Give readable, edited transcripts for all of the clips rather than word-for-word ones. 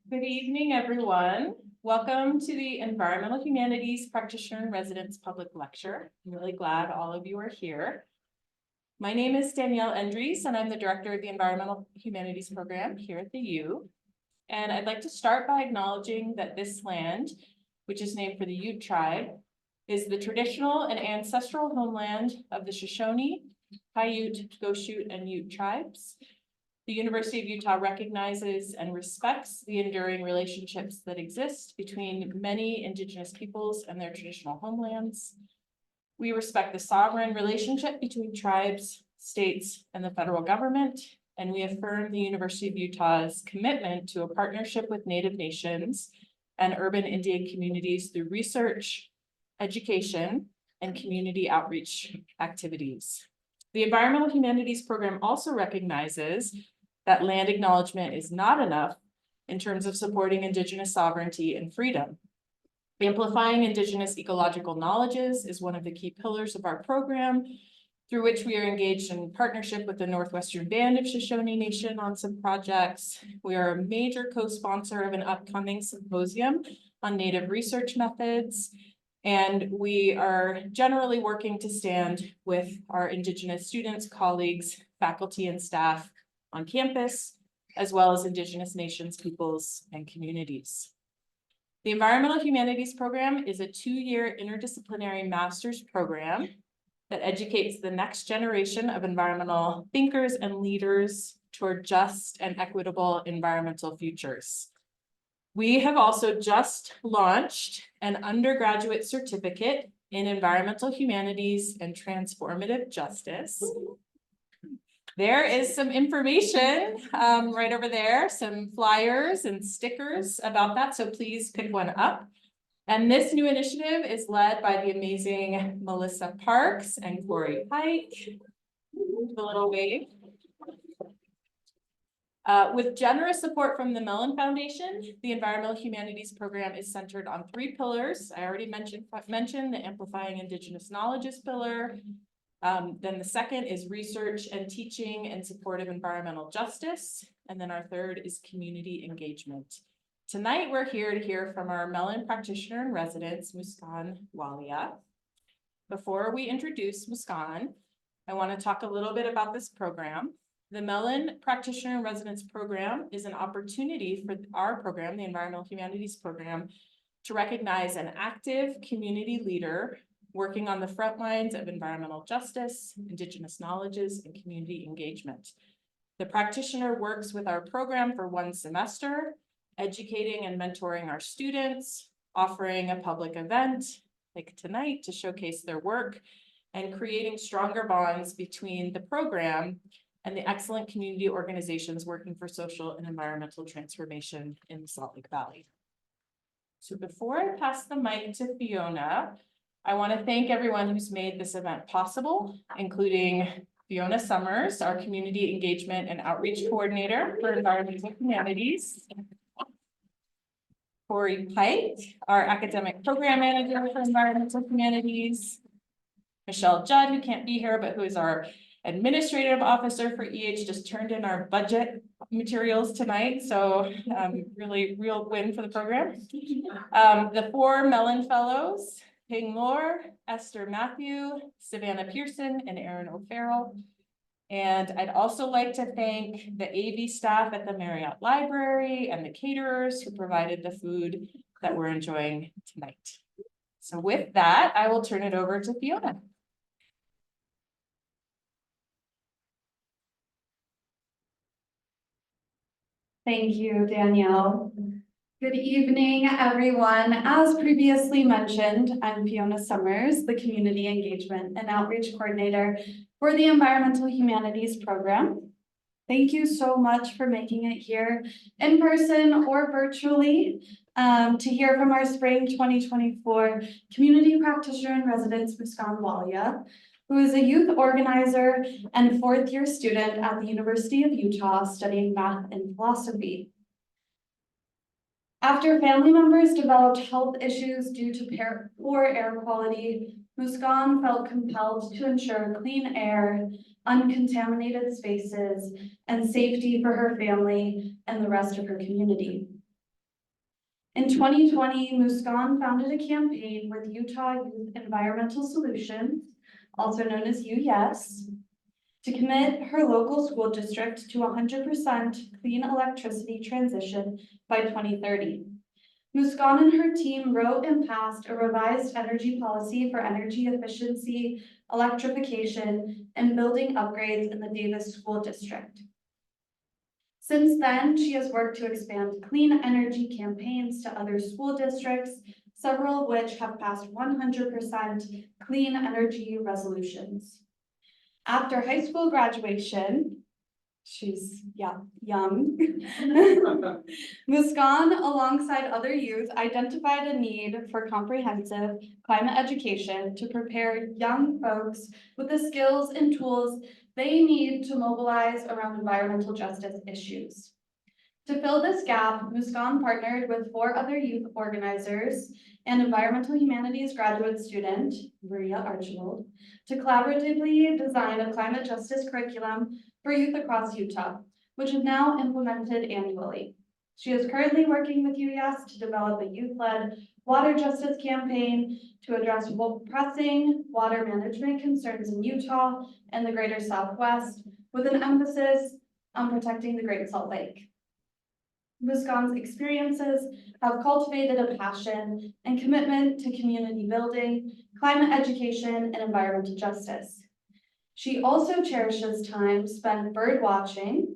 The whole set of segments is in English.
Good evening, everyone. Welcome to the Environmental Humanities Practitioner in Residence Public Lecture. I'm really glad all of you are here. My name is Danielle Endries, and I'm the Director of the Environmental Humanities Program here at the U. And I'd like to start by acknowledging that this land, which is named for the Ute tribe, is the traditional and ancestral homeland of the Shoshone, Paiute, Goshute, and Ute tribes. The University of Utah recognizes and respects the enduring relationships that exist between many Indigenous peoples and their traditional homelands. We respect the sovereign relationship between tribes, states, and the federal government, and we affirm the University of Utah's commitment to a partnership with Native nations and urban Indian communities through research, education, and community outreach activities. The Environmental Humanities Program also recognizes that land acknowledgement is not enough in terms of supporting Indigenous sovereignty and freedom. Amplifying Indigenous ecological knowledges is one of the key pillars of our program, through which we are engaged in partnership with the Northwestern Band of Shoshone Nation on some projects. We are a major co-sponsor of an upcoming symposium on Native research methods, and we are generally working to stand with our Indigenous students, colleagues, faculty, and staff on campus, as well as Indigenous nations, peoples, and communities. The Environmental Humanities Program is a 2-year interdisciplinary master's program that educates the next generation of environmental thinkers and leaders toward just and equitable environmental futures. We have also just launched an undergraduate certificate in environmental humanities and transformative justice. There is some information right over there, some flyers and stickers about that, so please pick one up. And this new initiative is led by the amazing Melissa Parks and Corey Pike. A little wave. With generous support from the Mellon Foundation, the Environmental Humanities Program is centered on 3 pillars. I already mentioned the Amplifying Indigenous Knowledges pillar. Then the second is research and teaching and supportive environmental justice. And then our third is community engagement. Tonight, we're here to hear from our Mellon Practitioner in Residence, Muskan Walia. Before we introduce Muskan, I want to talk a little bit about this program. The Mellon Practitioner in Residence program is an opportunity for our program, the Environmental Humanities Program, to recognize an active community leader working on the front lines of environmental justice, Indigenous knowledges, and community engagement. The practitioner works with our program for 1 semester, educating and mentoring our students, offering a public event like tonight to showcase their work, and creating stronger bonds between the program and the excellent community organizations working for social and environmental transformation in the Salt Lake Valley. So before I pass the mic to Fiona, I want to thank everyone who's made this event possible, including Fiona Summers, our Community Engagement and Outreach Coordinator for Environmental Humanities, Corey Pike, our Academic Program Manager for Environmental Humanities, Michelle Judd, who can't be here, but who is our Administrative Officer for EH, just turned in our budget materials tonight, so really real win for the program. The 4 Mellon Fellows, Ping Moore, Esther Matthew, Savannah Pearson, and Erin O'Farrell. And I'd also like to thank the AV staff at the Marriott Library and the caterers who provided the food that we're enjoying tonight. So with that, I will turn it over to Fiona. Thank you, Danielle. Good evening, everyone. As previously mentioned, I'm Fiona Summers, the Community Engagement and Outreach Coordinator for the Environmental Humanities Program. Thank you so much for making it here in person or virtually to hear from our Spring 2024 Community Practitioner in Residence, Muskan Walia, who is a youth organizer and 4th-year student at the University of Utah studying math and philosophy. After family members developed health issues due to poor air quality, Muskan felt compelled to ensure clean air, uncontaminated spaces, and safety for her family and the rest of her community. In 2020, Muskan founded a campaign with Utah Youth Environmental Solutions, also known as UYES, to commit her local school district to 100% clean electricity transition by 2030. Muskan and her team wrote and passed a revised energy policy for energy efficiency, electrification, and building upgrades in the Davis School District. Since then, she has worked to expand clean energy campaigns to other school districts, several of which have passed 100% clean energy resolutions. After high school graduation, she's young. Muskan, alongside other youth, identified a need for comprehensive climate education to prepare young folks with the skills and tools they need to mobilize around environmental justice issues. To fill this gap, Muskan partnered with 4 other youth organizers and environmental humanities graduate student, Maria Archibald, to collaboratively design a climate justice curriculum for youth across Utah, which is now implemented annually. She is currently working with UYES to develop a youth-led water justice campaign to address pressing water management concerns in Utah and the greater Southwest, with an emphasis on protecting the Great Salt Lake. Muskan's experiences have cultivated a passion and commitment to community building, climate education, and environmental justice. She also cherishes time spent bird watching,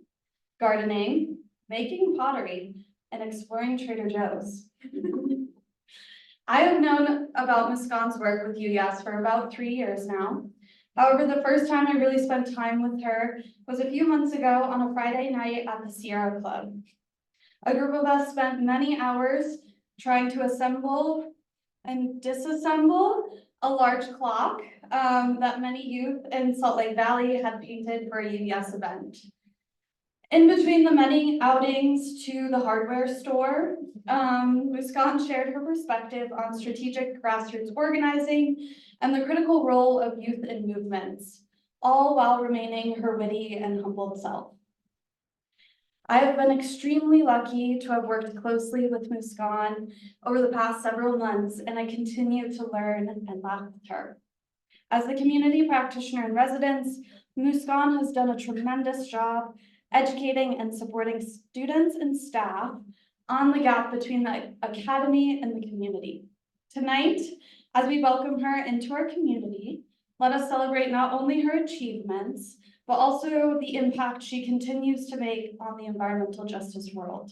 gardening, making pottery, and exploring Trader Joe's. I have known about Muskan's work with UYES for about 3 years now. However, the first time I really spent time with her was a few months ago on a Friday night at the Sierra Club. A group of us spent many hours trying to assemble and disassemble a large clock that many youth in Salt Lake Valley had painted for a UYES event. In between the many outings to the hardware store, Muskan shared her perspective on strategic grassroots organizing and the critical role of youth in movements, all while remaining her witty and humbled self. I have been extremely lucky to have worked closely with Muskan over the past several months, and I continue to learn and laugh with her. As the community practitioner in residence, Muskan has done a tremendous job educating and supporting students and staff on the gap between the academy and the community. Tonight, as we welcome her into our community, let us celebrate not only her achievements, but also the impact she continues to make on the environmental justice world.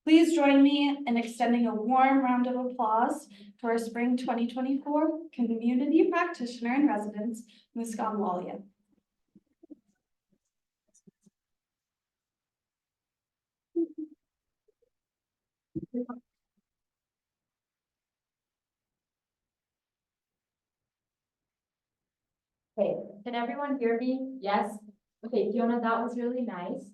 Please join me in extending a warm round of applause to our Spring 2024 Community Practitioner in Residence, Muskan Walia. Okay, can everyone hear me? Yes? Okay, Fiona, that was really nice.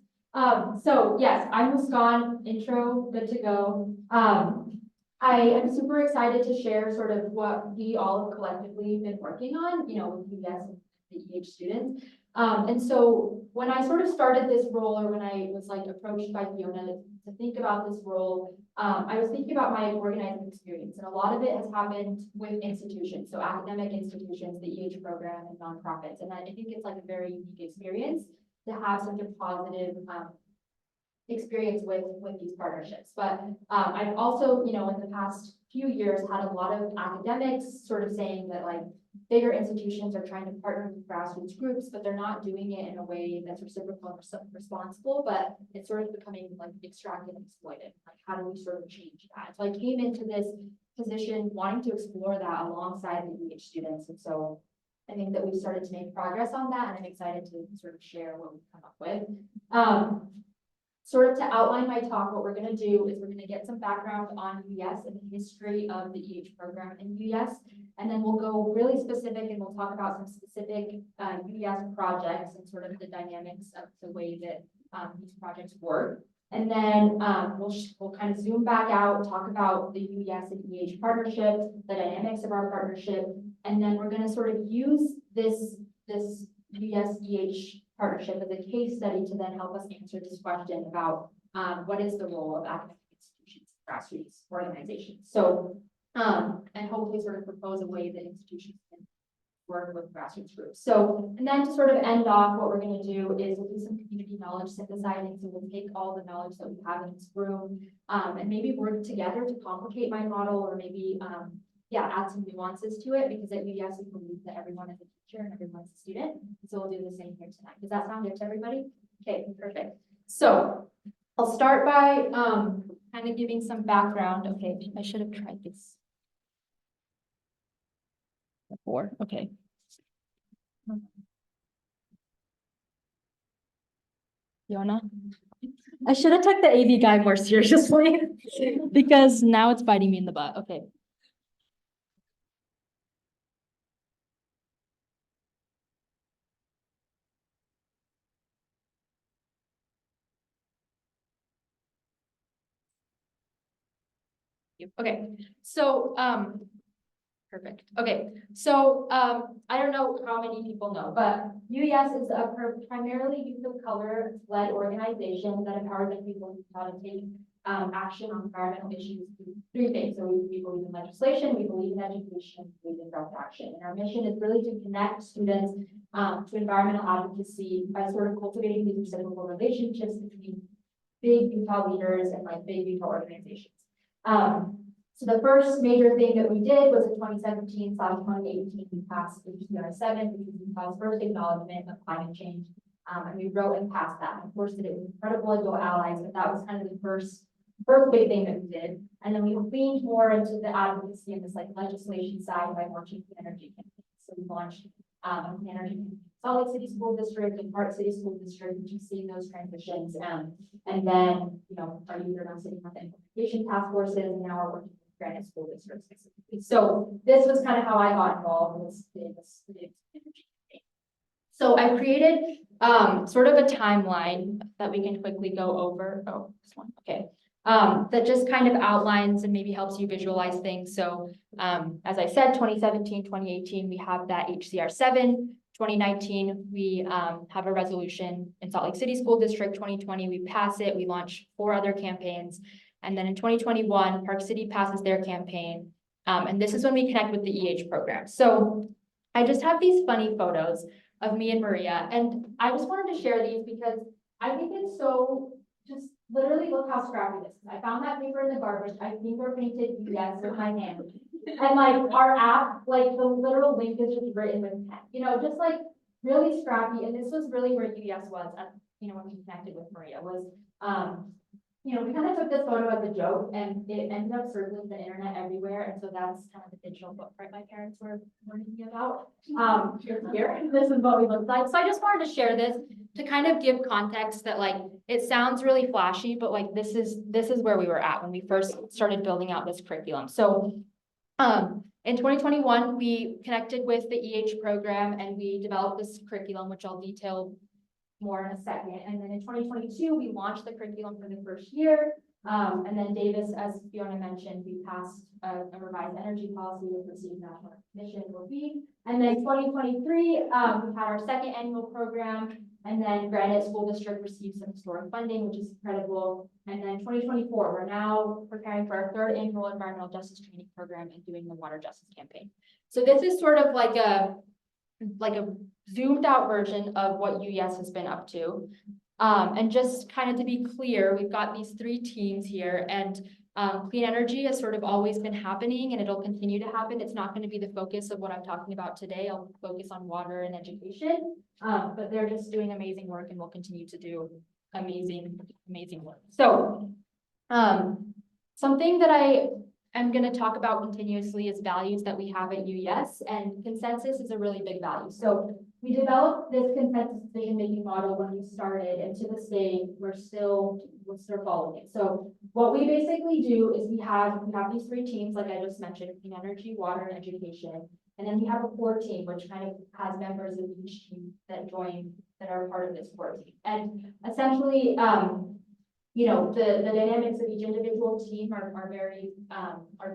So yes, I'm Muskan, intro, good to go. I am super excited to share sort of what we all have collectively been working on, you know, with UYES and the EH students. And so when I sort of started this role, or when I was like approached by Fiona to think about this role, I was thinking about my organizing experience, and a lot of it has happened with institutions, so academic institutions, the EH program, and nonprofits. And I think it's like a very unique experience to have such a positive experience with these partnerships. But I've also, you know, in the past few years had a lot of academics sort of saying that like bigger institutions are trying to partner with grassroots groups, but they're not doing it in a way that's reciprocal and responsible, but it's sort of becoming like extracted and exploited. Like, how do we sort of change that? So I came into this position wanting to explore that alongside the EH students. And so I think that we've started to make progress on that, and I'm excited to sort of share what we've come up with. Sort of to outline my talk, what we're going to do is we're going to get some background on UYES and the history of the EH program in UYES, and then we'll go really specific and we'll talk about some specific UYES projects and sort of the dynamics of the way that these projects work. And then we'll kind of zoom back out, talk about the UYES and EH partnership, the dynamics of our partnership, And then we're gonna sort of use this UYES EH partnership as a case study to then help us answer this question about what is the role of academic institutions, grassroots organizations. So, and hopefully sort of propose a way that institutions can work with grassroots groups. So, and then to sort of end off, what we're going to do is we'll do some community knowledge synthesizing. So we'll take all the knowledge that we have in this room and maybe work together to complicate my model, or maybe, add some nuances to it, because at UYES we believe that everyone is a teacher and everyone's a student. So we'll do the same here tonight. Does that sound good to everybody? Okay, perfect. So I'll start by kind of giving some background. Okay, I should have tried this before. Okay. Fiona? I should have took the AV guide more seriously because now it's biting me in the butt. Okay. Okay, so, perfect. Okay, so, I don't know how many people know, but UYES is a primarily youth of color led organization that empowers young people how to take action on environmental issues through three things. So we believe in legislation, we believe in education, we believe in direct action. And our mission is really to connect students to environmental advocacy by sort of cultivating these reciprocal relationships between big Utah leaders and like big Utah organizations. So the first major thing that we did was in 2017/2018, we passed HCR7, which was Utah's first acknowledgement of climate change. And we wrote and passed that. Of course, it was incredible to go allies, but that was kind of the first big thing that we did. And then we leaned more into the advocacy and this like legislation side by launching the energy campaign. So we launched the energy campaign. Salt Lake City School District and Park City School District, which you've seen those transitions. And then, you know, our youth are now sitting on the implementation task forces, and now we're working with Granite School District specifically. So this was kind of how I got involved in this energy campaign. So I created sort of a timeline that we can quickly go over. Oh, this one, okay. That just kind of outlines and maybe helps you visualize things. So as I said, 2017, 2018, we have that HCR7. 2019, we have a resolution in Salt Lake City School District. 2020, we pass it. We launch 4 other campaigns. And then in 2021, Park City passes their campaign. And this is when we connect with the EH program. So I just have these funny photos of me and Maria. And I just wanted to share these because I think it's so, just literally look how scrappy this is. I found that paper in the garbage. I finger painted UYES with my hand. And like our app, like the literal link is just written with pen, you know, just like really scrappy. And this was really where UYES was, you know, when we connected with Maria was, you know, we kind of took this photo as a joke and it ended up circling the internet everywhere. And so that's kind of the digital footprint my parents were warning me about. Here, this is what we look like. So I just wanted to share this to kind of give context that like, it sounds really flashy, but like, this is where we were at when we first started building out this curriculum. So in 2021, we connected with the EH program and we developed this curriculum, which I'll detail more in a second. And then in 2022, we launched the curriculum for the first year. And then Davis, as Fiona mentioned, we passed a revised energy policy with received national recognition or B. And then 2023, we had our second annual program. And then Granite School District received some historic funding, which is incredible. And then 2024, we're now preparing for our 3rd annual environmental justice training program and doing the water justice campaign. So this is sort of like a zoomed out version of what UYES has been up to. And just kind of to be clear, we've got these 3 teams here, and clean energy has sort of always been happening and it'll continue to happen. It's not going to be the focus of what I'm talking about today. I'll focus on water and education, but they're just doing amazing work and will continue to do amazing work. So something that I'm going to talk about continuously is values that we have at UYES, and consensus is a really big value. So we developed this consensus decision-making model when we started, and to this day, we're still following it. So what we basically do is we have these 3 teams, like I just mentioned, clean energy, water, and education. And then we have a core team, which kind of has members of each team that are part of this core team. And essentially, you know, the dynamics of each individual team are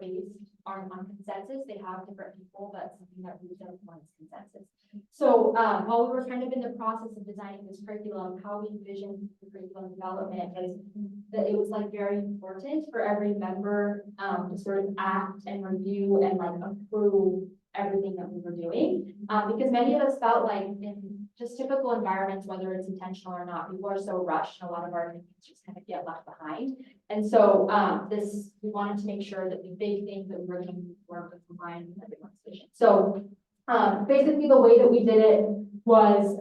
based aren't on consensus. They have different people, but something that we don't want is consensus. So while we were kind of in the process of designing this curriculum, how we envisioned the curriculum development is that it was like very important for every member to sort of act and review and like approve everything that we were doing. Because many of us felt like in just typical environments, whether it's intentional or not, people are so rushed and a lot of our things just kind of get left behind. And so we wanted to make sure that the big things that we were doing were aligned with everyone's vision. So basically the way that we did it was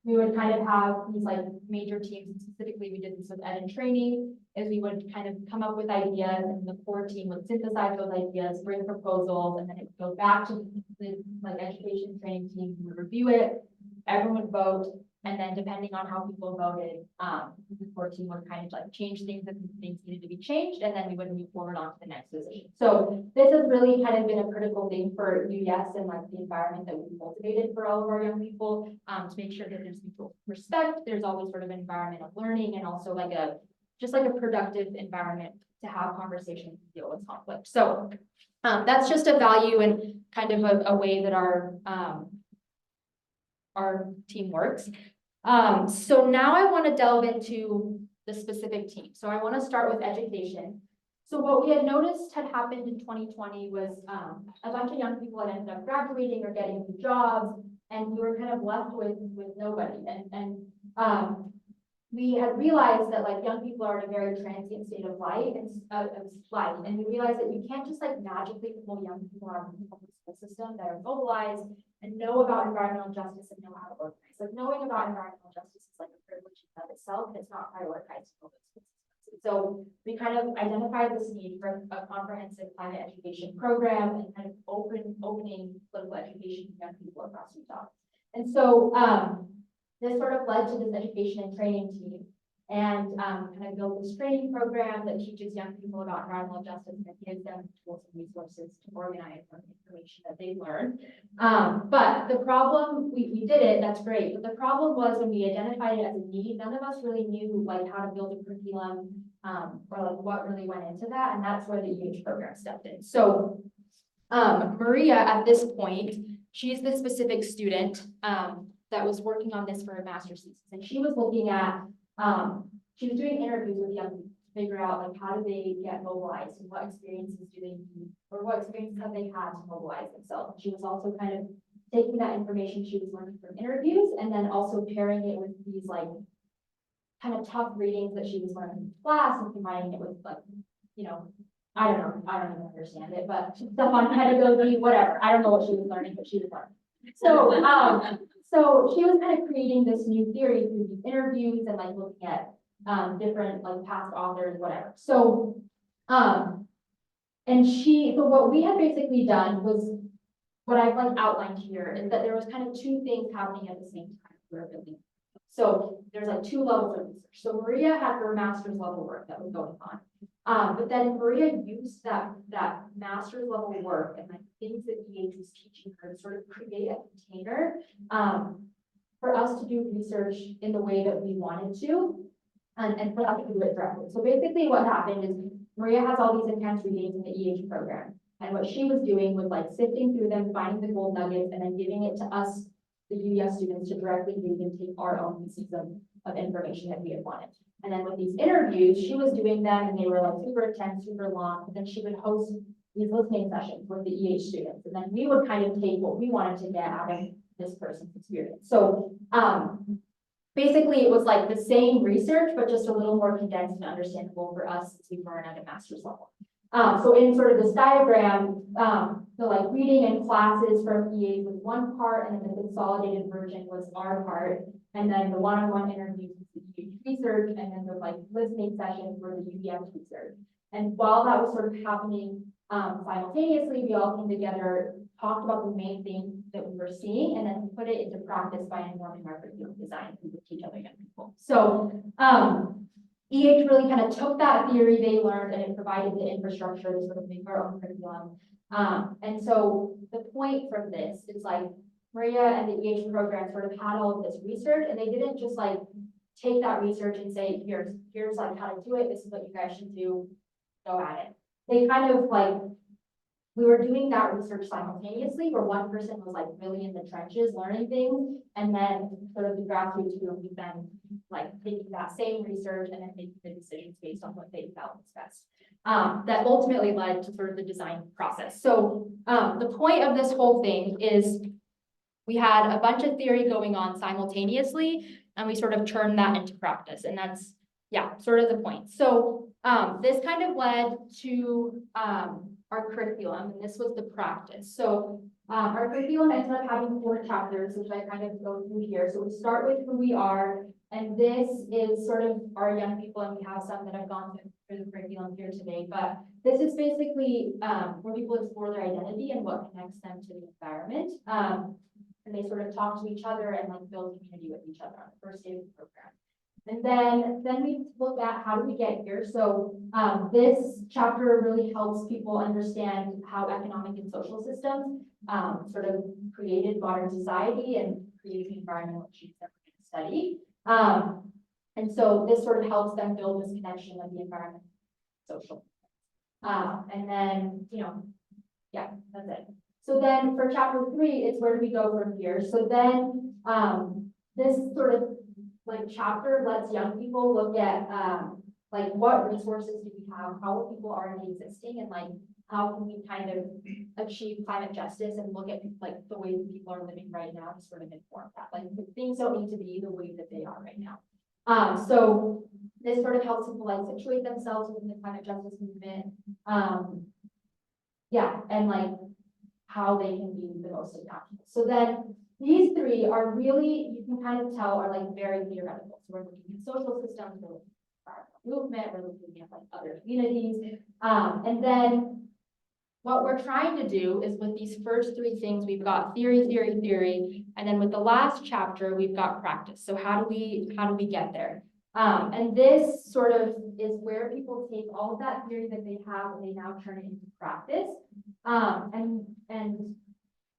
we would kind of have these like major teams, and specifically we did this with ed and training, is we would kind of come up with ideas and the core team would synthesize those ideas, bring proposals, and then it would go back to the like education training team who would review it, everyone would vote, and then depending on how people voted, the core team would kind of like change things if things needed to be changed, and then we would move forward on to the next decision. So this has really kind of been a critical thing for UYES and like the environment that we cultivated for all of our young people, to make sure that there's mutual respect, there's always sort of environmental learning, and also like just like a productive environment to have conversations and deal with conflict. So that's just a value and kind of a way that our team works. So now I want to delve into the specific team. So I want to start with education. So what we had noticed had happened in 2020 was a bunch of young people had ended up graduating or getting new jobs, and we were kind of left with nobody. And we had realized that like young people are in a very transient state of life, and we realized that you can't just like magically pull young people out of the school system that are mobilized and know about environmental justice and know how to organize. Like knowing about environmental justice is like a privilege in of itself, and it's not prioritized in public school systems. So we kind of identified this need for a comprehensive climate education program and kind of opening political education to young people across Utah. And so this sort of led to this education and training team, and kind of built this training program that teaches young people about environmental justice and gives them tools and resources to organize on the information that they learn. But the problem, we did it, that's great. But the problem was when we identified it as a need, none of us really knew like how to build a curriculum or like what really went into that. And that's where the EH program stepped in. So Maria, at this point, she's the specific student that was working on this for a master's thesis. And she was looking at, she was doing interviews with young people to figure out like how do they get mobilized and what experiences do they need, or what experiences have they had to mobilize themselves. And she was also kind of taking that information she was learning from interviews and then also pairing it with these like kind of tough readings that she was learning in class and combining it with like, you know, I don't even understand it, but stuff on pedagogy, whatever. I don't know what she was learning, but she was learning. So, so she was kind of creating this new theory through these interviews and like looking at different like past authors, whatever. So, so what we had basically done was what I've like outlined here is that there was kind of two things happening at the same time we were building. So there's like two levels of research. So Maria had her master's level work that was going on. But then Maria used that master's level work and like things that EH was teaching her to sort of create a container for us to do research in the way that we wanted to, and for us to do it directly. So basically what happened is Maria has all these intense readings in the EH program. And what she was doing was like sifting through them, finding the gold nuggets, and then giving it to us, the UYES students, to directly read and take our own pieces of information that we had wanted. And then with these interviews, she was doing them and they were like super intense, super long, but then she would host these listening sessions with the EH students. And then we would kind of take what we wanted to get out of this person's experience. So basically it was like the same research, but just a little more condensed and understandable for us as we learn at a master's level. So in sort of this diagram, the like reading and classes from EH was one part, and then the consolidated version was our part, and then the one-on-one interviews was the EH research, and then the like listening sessions were the UYES research. And while that was sort of happening simultaneously, we all came together, talked about the main thing that we were seeing, and then put it into practice by informing our curriculum design to teach other young people. So EH really kind of took that theory they learned and it provided the infrastructure to sort of make our own curriculum. And so the point from this is like Maria and the EH program sort of had all of this research, and they didn't just like take that research and say, here's like how to do it. This is what you guys should do. Go at it. They kind of like we were doing that research simultaneously, where one person was like really in the trenches learning things, and then sort of the grassroots group was then like taking that same research and then making the decisions based on what they felt was best. That ultimately led to sort of the design process. So the point of this whole thing is we had a bunch of theory going on simultaneously, and we sort of turned that into practice, and that's, yeah, sort of the point. So this kind of led to our curriculum, and this was the practice. So our curriculum ended up having 4 chapters, which I kind of go through here. So we start with who we are, and this is sort of our young people, and we have some that have gone through the curriculum here today, but this is basically where people explore their identity and what connects them to the environment. And they sort of talk to each other and like build community with each other on the first day of the program. And then we look at how do we get here. So this chapter really helps people understand how economic and social systems sort of created modern society and created the environmental issues that we're going to study. And so this sort of helps them build this connection of the environment and social. And then, you know, yeah, that's it. So then for chapter 3, it's where do we go from here? So then this sort of like chapter lets young people look at like what resources do we have, how are people already existing, and like how can we kind of achieve climate justice and look at like the way that people are living right now to sort of inform that. Like things don't need to be the way that they are right now. So this sort of helps people like situate themselves within the climate justice movement. Yeah, and like how they can be the most impactful. So then these 3 are really, you can kind of tell, are like very theoretical. So we're looking at social systems, we're looking at environmental movement, we're looking at like other communities. And then what we're trying to do is with these first 3 things, we've got theory, theory, theory. And then with the last chapter, we've got practice. So how do we get there? And this sort of is where people take all of that theory that they have and they now turn it into practice. And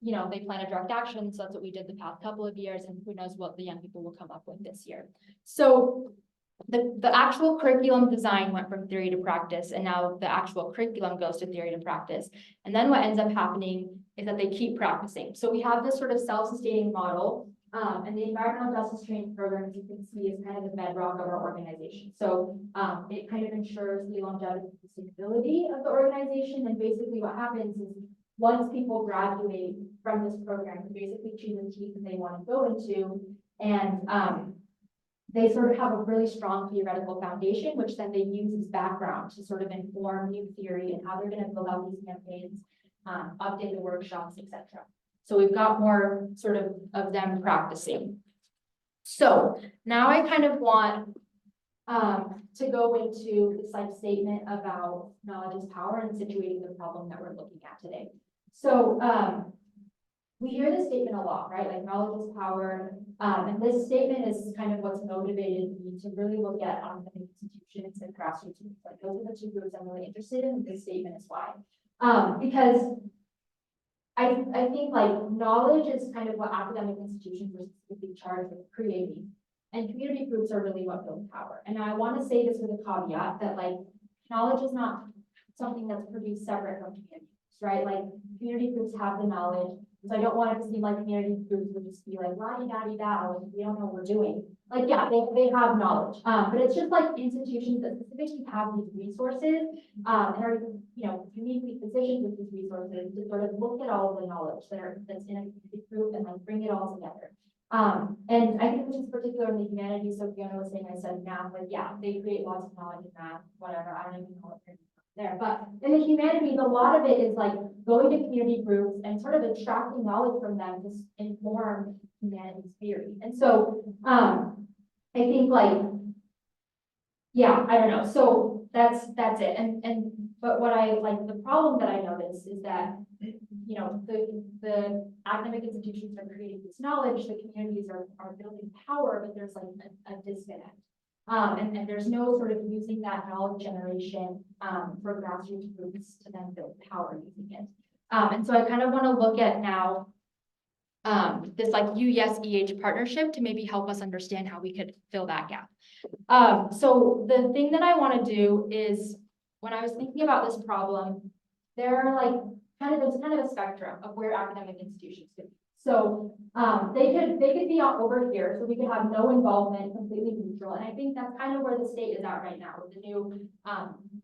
you know, they plan a direct action. So that's what we did the past couple of years, and who knows what the young people will come up with this year. So the actual curriculum design went from theory to practice, and now the actual curriculum goes to theory to practice. And then what ends up happening is that they keep practicing. So we have this sort of self-sustaining model. And the Environmental Justice Training Program, as you can see, is kind of the bedrock of our organization. So it kind of ensures the longevity and sustainability of the organization. And basically what happens is once people graduate from this program, they basically choose a team that they want to go into. And they sort of have a really strong theoretical foundation, which then they use as background to sort of inform new theory and how they're going to build out these campaigns, update the workshops, etc. So we've got more sort of them practicing. So now I kind of want to go into this like statement about knowledge is power and situating the problem that we're looking at today. So we hear this statement a lot, right? Like knowledge is power. And this statement is kind of what's motivated me to really look at academic institutions and grassroots groups. Like those are the 2 groups I'm really interested in. This statement is why. Because I think like knowledge is kind of what academic institutions are specifically charged with creating, and community groups are really what build power. And I want to say this with a caveat that like knowledge is not something that's produced separate from community groups, right? Like community groups have the knowledge. So I don't want it to seem like community groups would just be like la-di-da-di-da, we don't know what we're doing. Like, yeah, they have knowledge, but it's just like institutions that specifically have these resources and are, you know, uniquely positioned with these resources to sort of look at all of the knowledge that's in a community group and like bring it all together. And I think this is particularly humanities. So Fiona was saying I said math, like yeah, they create lots of knowledge in math, whatever. I don't even know what they're there, but in the humanities, a lot of it is like going to community groups and sort of extracting knowledge from them to inform humanities theory. And so I think like, yeah, I don't know. So that's it. But what I like, the problem that I noticed is that, you know, the academic institutions are creating this knowledge, the communities are building power, but there's like a disconnect. And there's no sort of using that knowledge generation for grassroots groups to then build power using it. And so I kind of want to look at now this like UYES EH partnership to maybe help us understand how we could fill that gap. So the thing that I want to do is when I was thinking about this problem, there are like it's kind of a spectrum of where academic institutions could be. So they could be over here, so we could have no involvement, completely neutral. And I think that's kind of where the state is at right now with the new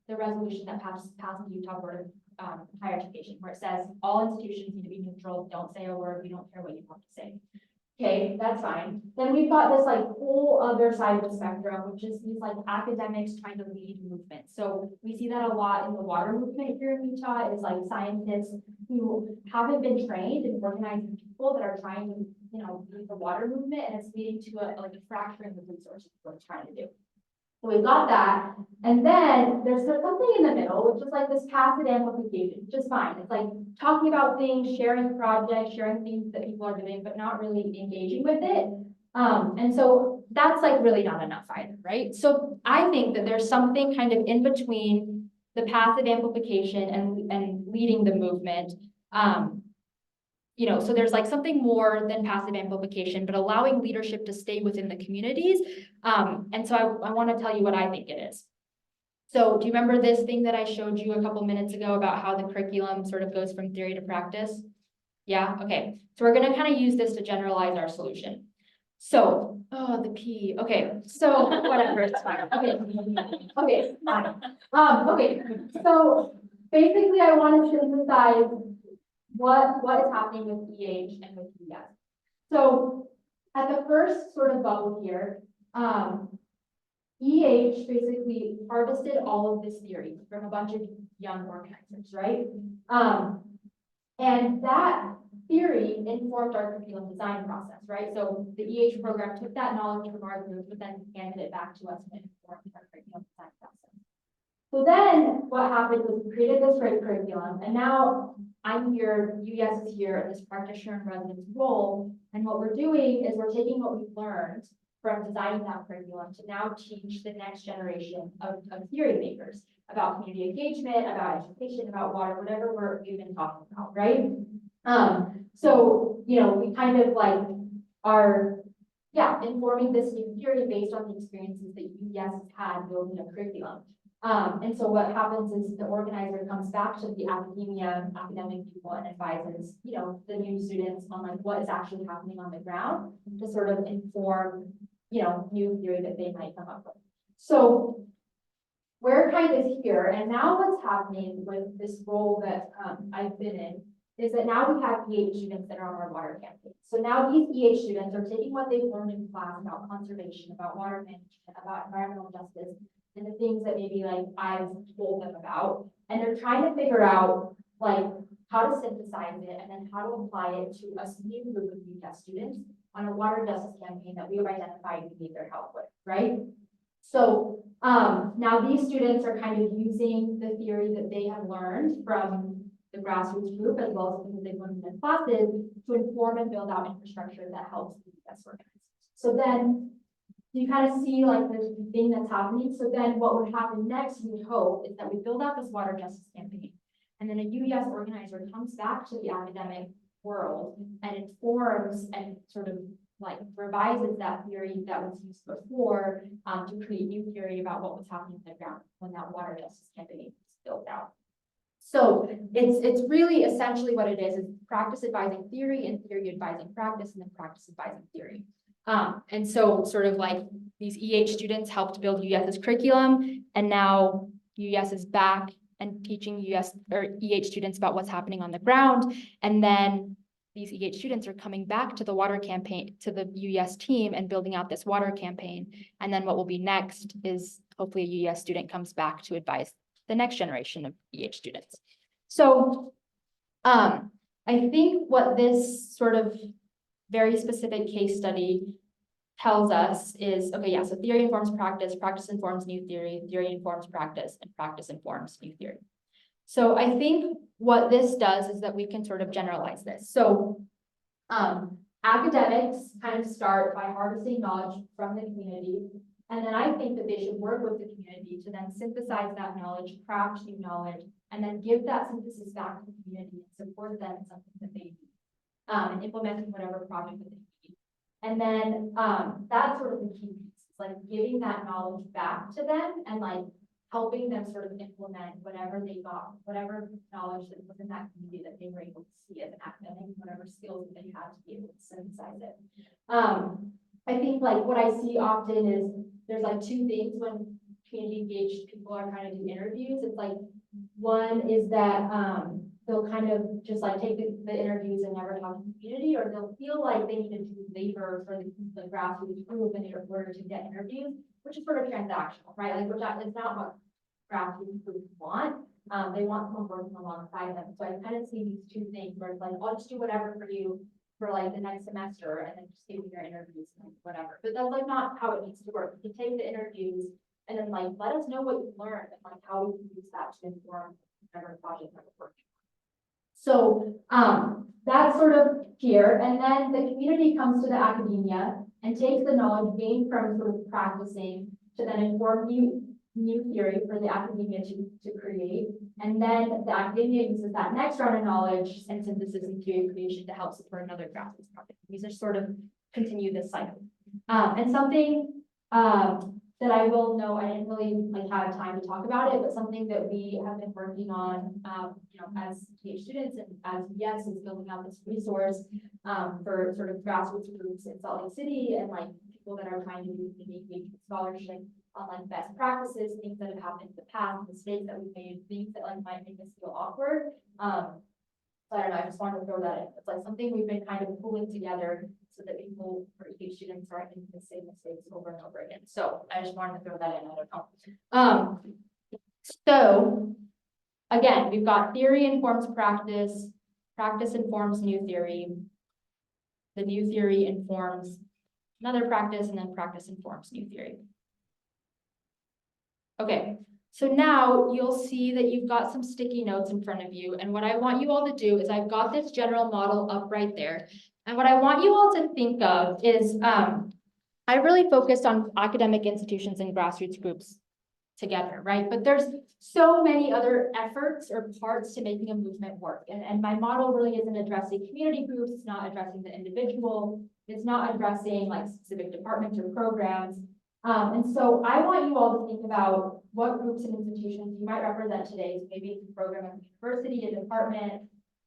the resolution that passed the Utah Board of Higher Education, where it says all institutions need to be neutral. Don't say a word. We don't care what you have to say. Okay, that's fine. Then we've got this like whole other side of the spectrum, which is these like academics trying to lead movement. So we see that a lot in the water movement here in Utah. Is like scientists who haven't been trained in organizing people that are trying to, you know, lead the water movement, and it's leading to a fracturing of resources. What it's trying to do. So we've got that, and then there's something in the middle, which is like this passive amplification, which is fine. It's like talking about things, sharing projects, sharing things that people are doing, but not really engaging with it. And so that's like really not enough either, right? So I think that there's something kind of in between the passive amplification and leading the movement. You know, so there's like something more than passive amplification, but allowing leadership to stay within the communities. And so I want to tell you what I think it is. So do you remember this thing that I showed you a couple minutes ago about how the curriculum sort of goes from theory to practice? Yeah, okay. So we're going to kind of use this to generalize our solution. So, oh, the P. Okay, so whatever, it's fine. Okay, fine. Okay, so basically I want to synthesize what is happening with EH and with UYES. So at the first sort of bubble here, EH basically harvested all of this theory from a bunch of young organizers, right? And that theory informed our curriculum design process, right? So the EH program took that knowledge from our group, but then handed it back to us and informed our curriculum design process. So then what happened was we created this great curriculum, and now I'm here, UYES is here in this practitioner and residence role. And what we're doing is we're taking what we've learned from designing that curriculum to now teach the next generation of theory makers about community engagement, about education, about water, whatever we've been talking about, right? So, you know, we kind of like are, informing this new theory based on the experiences that UYES has had building a curriculum. And so what happens is the organizer comes back to the academic people and advises, you know, the new students on like what is actually happening on the ground to sort of inform, you know, new theory that they might come up with. So we're kind of here, and now what's happening with this role that I've been in is that now we have EH students that are on our water campaign. So now these EH students are taking what they've learned in class about conservation, about water management, about environmental justice, and the things that maybe like I've told them about, and they're trying to figure out like how to synthesize it and then how to apply it to a new group of UYES students on a water justice campaign that we've identified we need their help with, right? So now these students are kind of using the theory that they have learned from the grassroots group as well as things they've learned in their classes to inform and build out infrastructure that helps the UYES organizers. So then you kind of see like this thing that's happening. So then what would happen next, we hope, is that we build out this water justice campaign. And then a UYES organizer comes back to the academic world and informs and sort of like revises that theory that was used before to create new theory about what was happening on the ground when that water justice campaign was built out. So it's really essentially what it is practice advising theory and theory advising practice and then practice advising theory. And so sort of like these EH students helped build UYES's curriculum, and now UYES is back and teaching UYES or EH students about what's happening on the ground. And then these EH students are coming back to the water campaign, to the UYES team and building out this water campaign. And then what will be next is hopefully a UYES student comes back to advise the next generation of EH students. So I think what this sort of very specific case study tells us is, okay, yeah, so theory informs practice, practice informs new theory, theory informs practice, and practice informs new theory. So I think what this does is that we can sort of generalize this. So academics kind of start by harvesting knowledge from the community, and then I think that they should work with the community to then synthesize that knowledge, craft new knowledge, and then give that synthesis back to the community and support them in something that they need, and implementing whatever project that they need. And then that's sort of the key piece, like giving that knowledge back to them and like helping them sort of implement whatever they got, whatever knowledge that was in that community that they were able to see as an academic, whatever skills that they had to be able to synthesize it. I think like what I see often is there's like two things when community engaged people are trying to do interviews. It's like, one is that they'll kind of just like take the interviews and never talk to the community, or they'll feel like they need to do labor for the grassroots group in order to get interviews, which is sort of transactional, right? Like, it's not what grassroots groups want. They want someone working alongside them. So I kind of see these two things where it's like, I'll just do whatever for you for like the next semester and then just give you your interviews and whatever. But that's like not how it needs to work. You can take the interviews and then like, let us know what you learned and like how we can use that to inform whatever project that we're working on. So that's sort of here. And then the community comes to the academia and takes the knowledge gained from sort of practicing to then inform new theory for the academia to create. And then the academia uses that next round of knowledge and synthesis and theory creation to help support another grassroots project. These are sort of continue this cycle. And something that I will know, I didn't really like have time to talk about it, but something that we have been working on, you know, as EH students and as UYES is building out this resource for sort of grassroots groups in Salt Lake City and like people that are trying to do community engagement scholarship on like best practices, things that have happened in the past, mistakes that we've made, things that like might make us feel awkward. So I don't know, I just wanted to throw that in. It's like something we've been kind of pulling together so that people or EH students aren't making the same mistakes over and over again. So I just wanted to throw that in. I don't know. So again, we've got theory informs practice, practice informs new theory. The new theory informs another practice, and then practice informs new theory. Okay, so now you'll see that you've got some sticky notes in front of you. And what I want you all to do is I've got this general model up right there. And what I want you all to think of is I really focused on academic institutions and grassroots groups together, right? But there's so many other efforts or parts to making a movement work. And my model really isn't addressing community groups. It's not addressing the individual. It's not addressing like specific departments or programs. And so I want you all to think about what groups and institutions you might represent today. So maybe it's a program at the university, a department,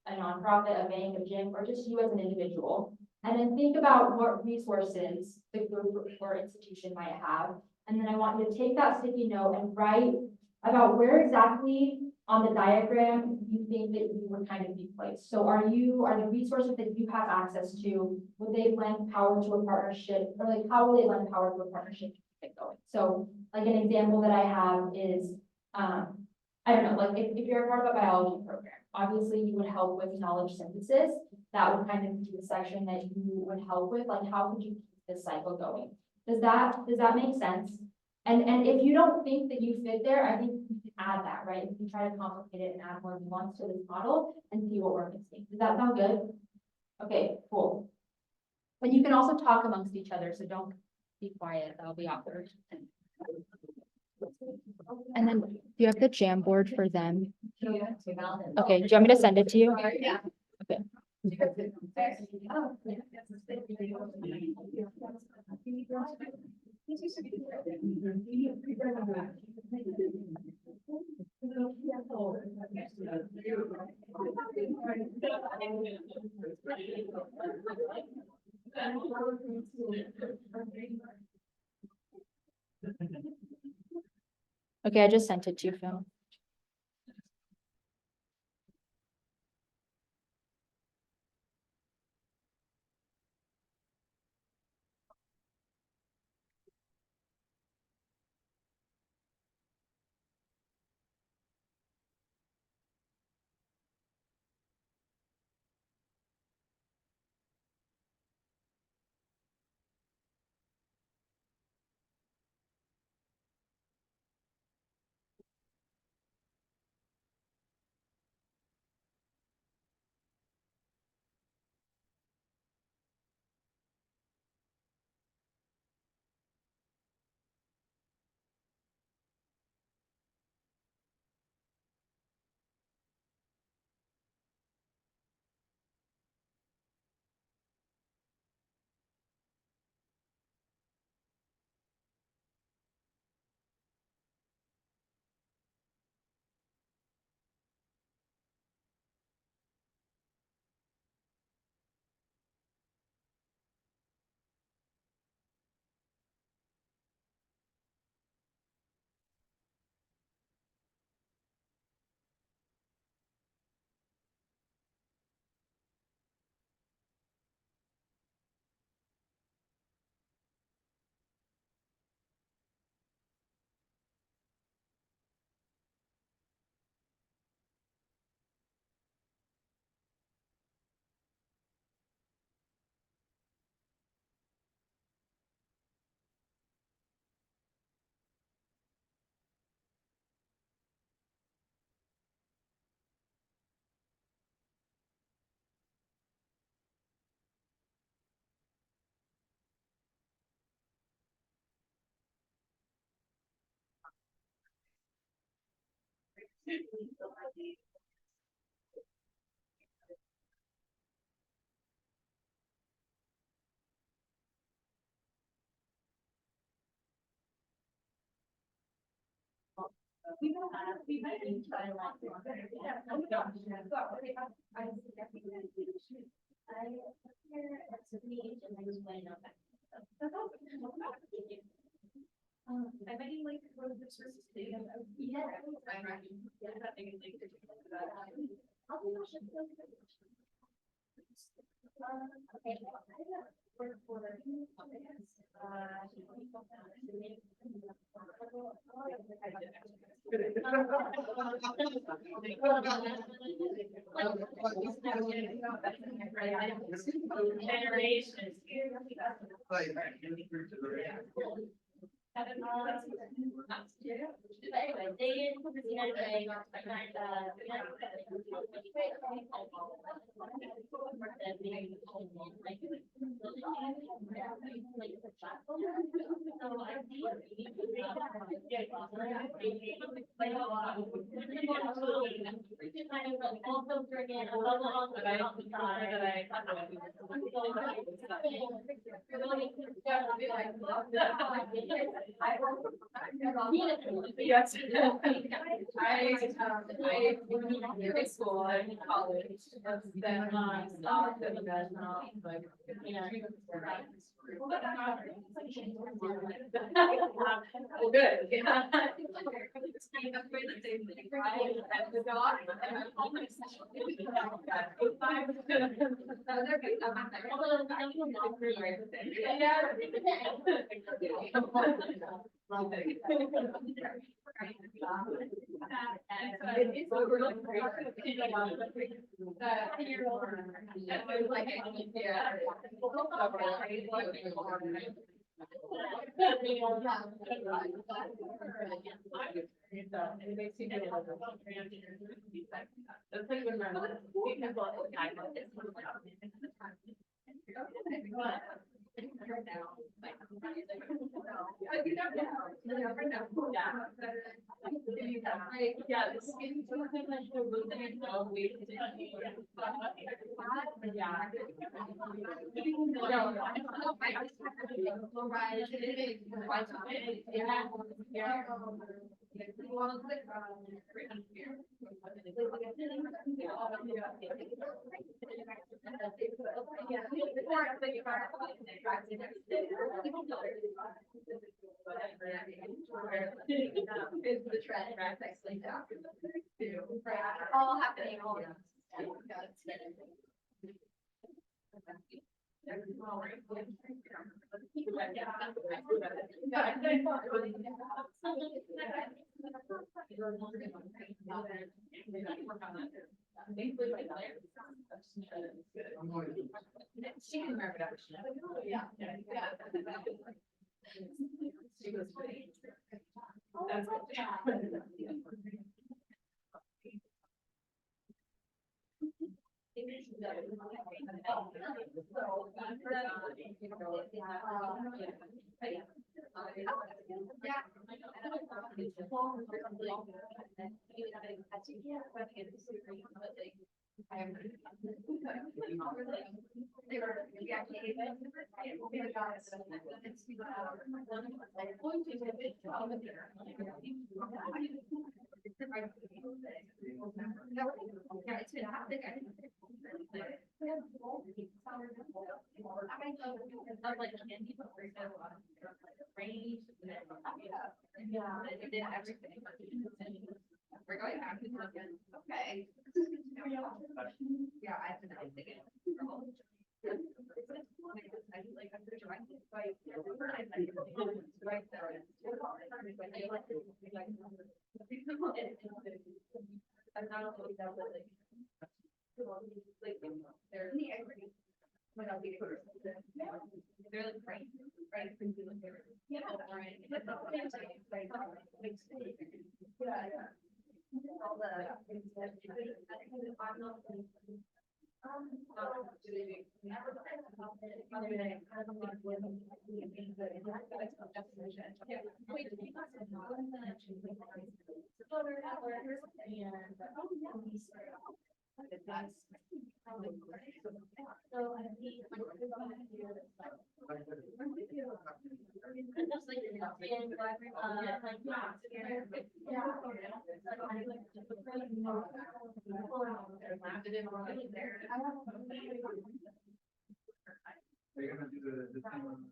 a nonprofit, a bank, a gym, or just you as an individual. And then think about what resources the group or institution might have. And then I want you to take that sticky note and write about where exactly on the diagram you think that you would kind of be placed. So are the resources that you have access to, would they lend power to a partnership, or like how will they lend power to a partnership to keep it going? So like an example that I have is, I don't know, like if you're a part of a biology program, obviously you would help with knowledge synthesis. That would kind of be the section that you would help with, like how could you keep this cycle going? Does that make sense? And if you don't think that you fit there, I think you can add that, right? You can try to complicate it and add more nuance to this model and see what we're missing. Does that sound good? Okay, cool. And you can also talk amongst each other, so don't be quiet. That'll be awkward. And then do you have the Jamboard for them? Okay, do you want me to send it to you? Yeah. Okay. Okay, I just sent it to you, Phil. I bet you like one of the sources. Yeah. Yes. I in school, I'm in college, then stopped and then, like, well, good. Is the trend, right? All happening all at She can remember that. Yeah. She was funny. That's we're going back to okay. Yeah, I think they're like right, yeah, right. Are you gonna do the thing on-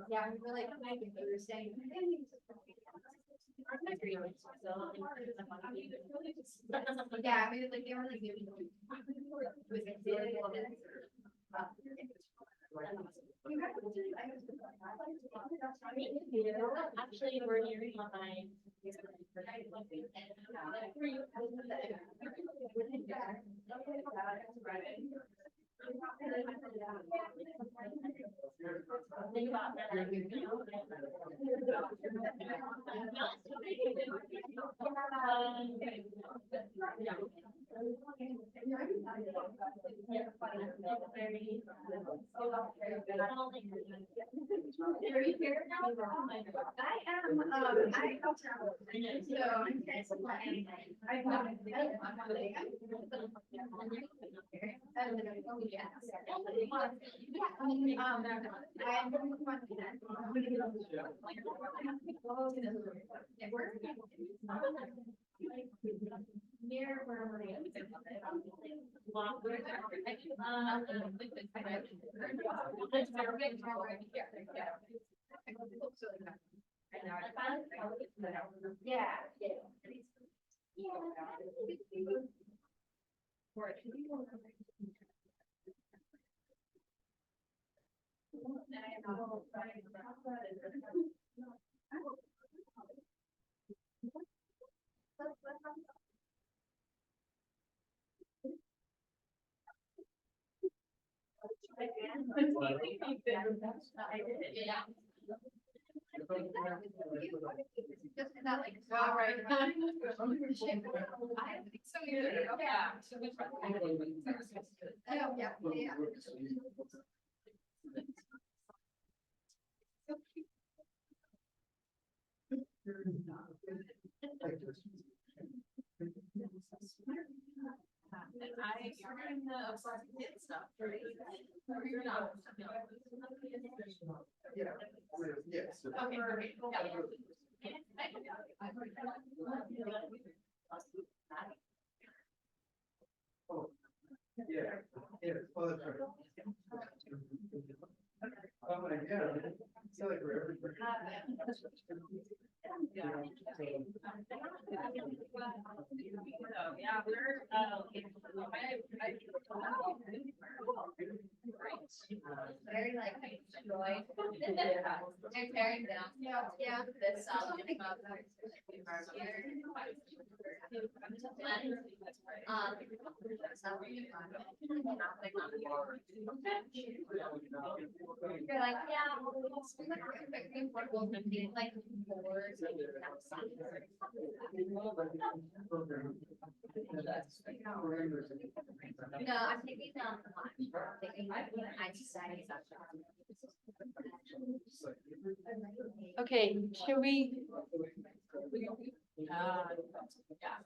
Yeah, we were like, we were saying. Yeah, I mean, like, they were like. Actually, we're hearing behind. Are you here now? I am, I go travel. So I'm kind of flying. I'm on Monday. Yeah. Near where we're at. Yeah. Just not like, all right. I think so. Yeah. Yeah, yeah. You're in the stuff, right? You're not. Yes. Okay, perfect. Yeah, yeah, well, that's right. Oh, my God. It's like we're everywhere. Yeah, we're, Very like joy. And tearing down. Yeah. This You're like, yeah. Like boards. No, I'm taking down the line. I decided. Okay, should we?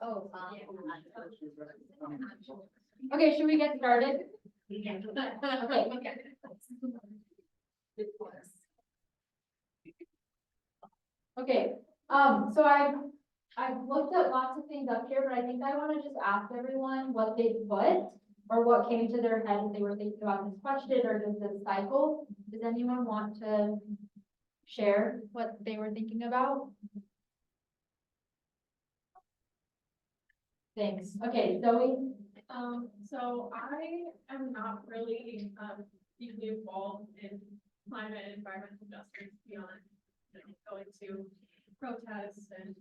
Oh, Okay, should we get started? okay. Okay, so I've looked at lots of things up here, but I think I want to just ask everyone what they put or what came to their head if they were thinking about this question or just this cycle. Does anyone want to share what they were thinking about? Thanks. Okay, Zoe. So I am not really, deeply involved in climate and environmental justice beyond, going to protests and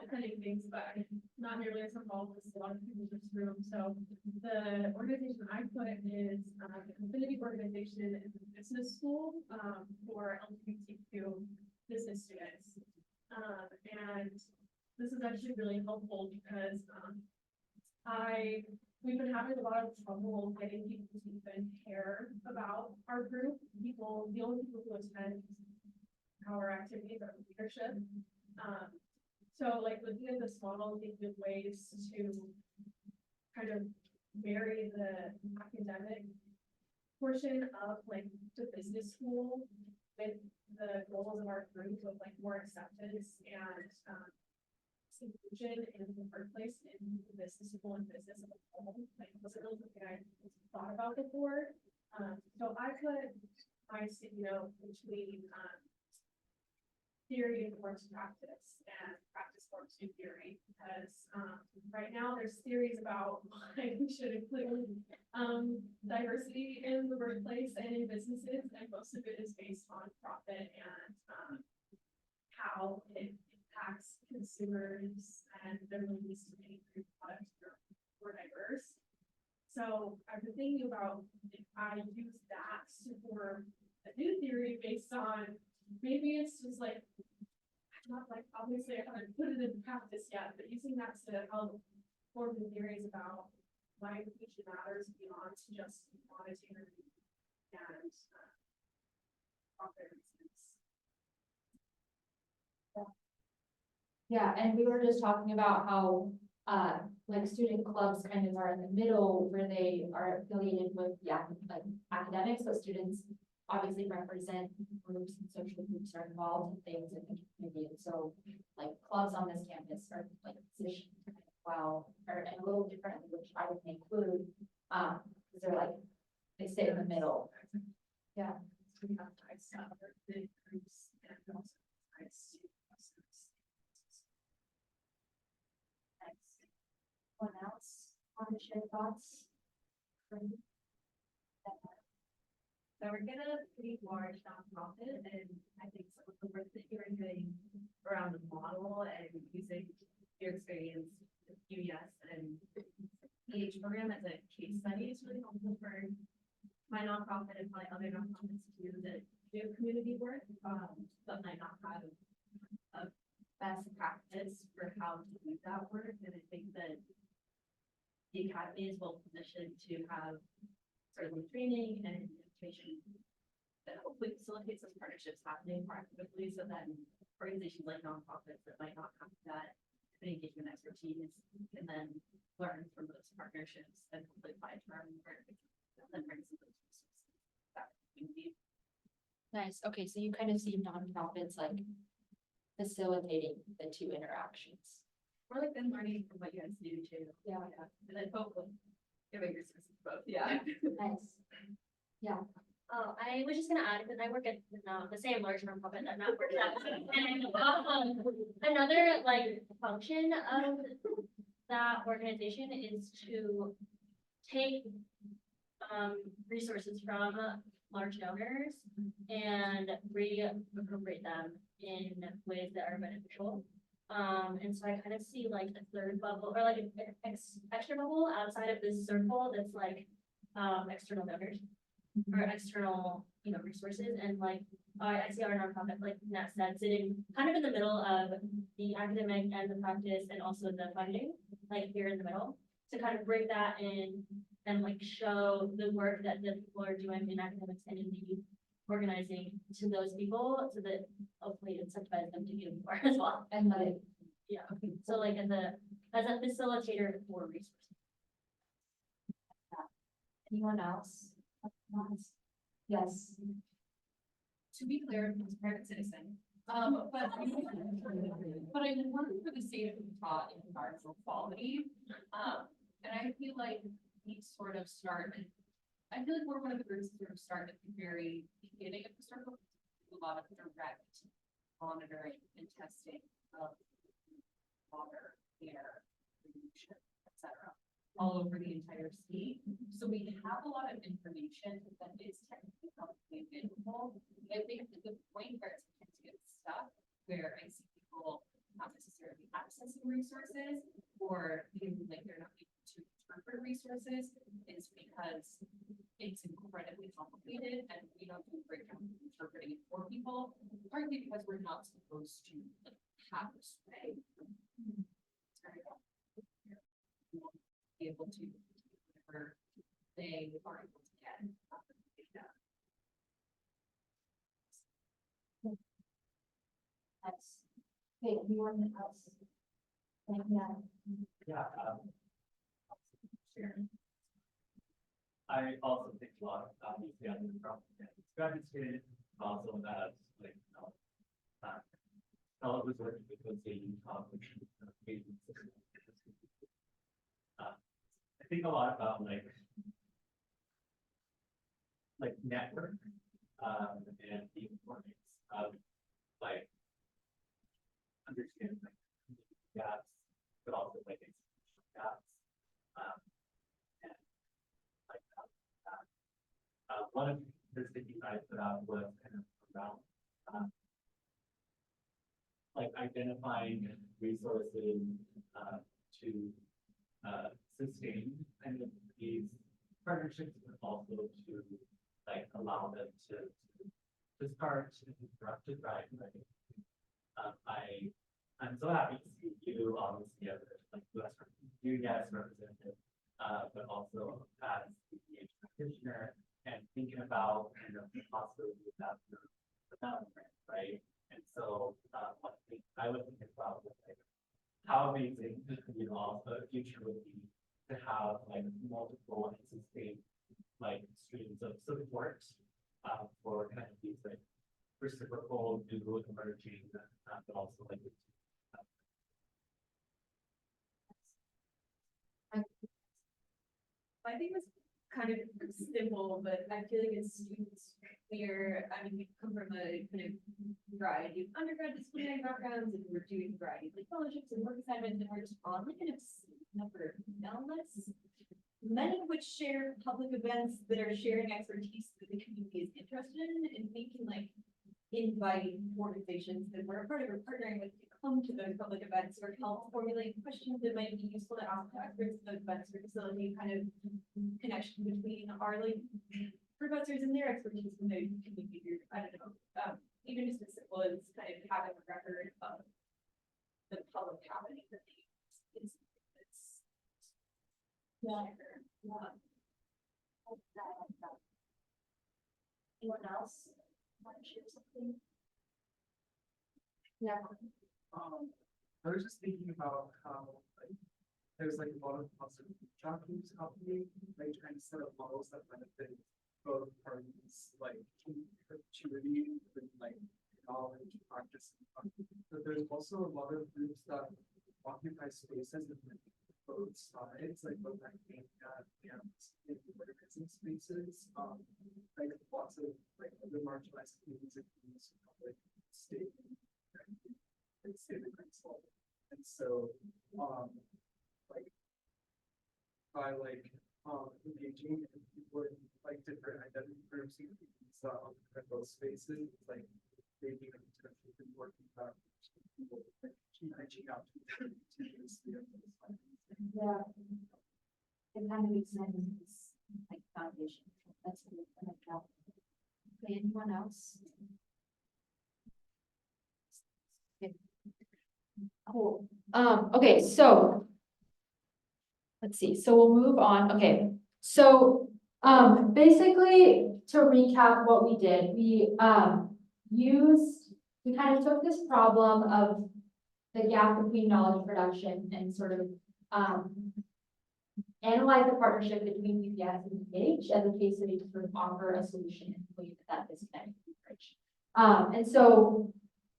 attending things, but I'm not nearly as involved as a lot of people in this room. So the organization I put is an affinity organization in the business school for LGBTQ business students. And this is actually really helpful because we've been having a lot of trouble getting people to even care about our group. The only people who attend our activities are leadership. So like looking at this model, think of ways to kind of marry the academic portion of like the business school with the goals of our group of like more acceptance and inclusion in the workplace in the business school and business as a whole. Like it wasn't really something I thought about before. So I put my CEO between theory and forms practice and practice forms to theory because right now there's theories about why we should include diversity in the workplace and in businesses, and most of it is based on profit and how it impacts consumers and their release to make products that are more diverse. So I've been thinking about if I use that to form a new theory based on maybe it's just like not like obviously I haven't put it into practice yet, but using that to help form the theories about why inclusion matters beyond just monetary and profit reasons. Yeah, and we were just talking about how, like student clubs kind of are in the middle where they are affiliated with the academics, so students obviously represent groups and social groups are involved in things in the community. And so like clubs on this campus are like positioned well, or a little differently, which I would include, because they're like, they stay in the middle. Yeah. So we have ties to other big groups and also ties to customers. Anyone else want to share thoughts? So we're gonna pretty large nonprofit, and I think some of the work that you're doing around the model and using your experience with UES and EH program as a case study is really helpful for my nonprofit and probably other nonprofits too that do community work, but might not have a best practice for how to do that work. And I think that the academy is well positioned to have certainly training and information that hopefully facilitates those partnerships happening more actively, so that organizations like nonprofits that might not have that engagement expertise can then learn from those partnerships and hopefully apply to our own work and then bring some of those resources back to the community. Nice. Okay, so you kind of see nonprofits like facilitating the two interactions. Or like then learning from what you guys do too. Yeah. And then hopefully giving resources to both. Yeah. Nice. Yeah. I was just gonna add, because I work at the same large nonprofit that Matt works at. And another like function of that organization is to take resources from large donors and reappropriate them in ways that are beneficial. And so I kind of see like a third bubble or like an extra bubble outside of this circle that's like external donors or external, resources. And like I see our nonprofit, like Nat said, sitting kind of in the middle of the academic and the practice and also the funding, like here in the middle, to kind of bring that in and like show the work that the people are doing in academics and in the organizing to those people so that hopefully incentivize them to give more as well. And like, Yeah. So like as a facilitator for resources. anyone else? Yes. To be clear, I'm a private citizen, but I work for the state of Utah in environmental quality. And I feel like we sort of start, I feel like we're one of the groups that sort of start at the very beginning of the circle, a lot of direct monitoring and testing of water, air, pollution, etc., all over the entire state. So we have a lot of information that is technically publicly available. I think that the point where it's going to get stuck, where I see people not necessarily access or feeling like they're not able to interpret resources is because it's incredibly complicated and we don't do a great job of interpreting it for people, partly because we're not supposed to like, have this way. It's very hard. Be able to whatever they are able to get. That's, okay, anyone else? Yeah. Yeah. Sharon. I also think a lot of obviously on the problem. Graduate student also as like I was working with the I think a lot about like network and the importance of like understanding like gaps, but also like institutional gaps. And like one of the sticky I put out was kind of around like identifying resources to sustain kind of these partnerships, but also to like allow them to start to thrive. Right? I'm so happy to see you obviously as like UYES representative, but also as the EH practitioner and thinking about kind of the possibility of that for development, right? And so one thing I was thinking about was like how amazing the future would be to have like multiple and sustained like streams of support for kind of these like reciprocal new emerging but also like I think it's kind of simple, but I feel like it's clear. I mean, we come from a kind of variety of undergrad disciplinary backgrounds, and we're doing a variety of like fellowships and work assignments, and we're just on like kind of number of email lists, many of which share public events that are sharing expertise that the community is interested in, and thinking like invite organizations that we're a part of or partnering with to come to those public events or help formulate questions that might be useful to ask to experts at those events or facilitate kind of connection between our like professors and their expertise in the community group. I don't know. Even just as simple as kind of having a record of the public happening that it's Yeah. Anyone else want to share something? Yeah. I was just thinking about how like there's like a lot of positive job groups happening, like trying to set up models that benefit both parties, like in perpetuity with like knowledge, practice, and fun. But there's also a lot of groups that occupy spaces in both sides, like both academia and in work-present spaces. Like lots of like other marginalized communities and communities of public state and state council. And so like by like engaging people in like different identity groups and communities that occupy both spaces, like maybe like potentially working about people like reaching out to them to Yeah. It kind of makes sense, like foundation. That's good. I like that. Okay, anyone else? Okay. Cool. Okay, so let's see. So we'll move on. Okay. So basically to recap what we did, we kind of took this problem of the gap between knowledge production and sort of analyze the partnership between UYES and EH as a case study to sort of offer a solution in the way that disconnect can be bridged. And so,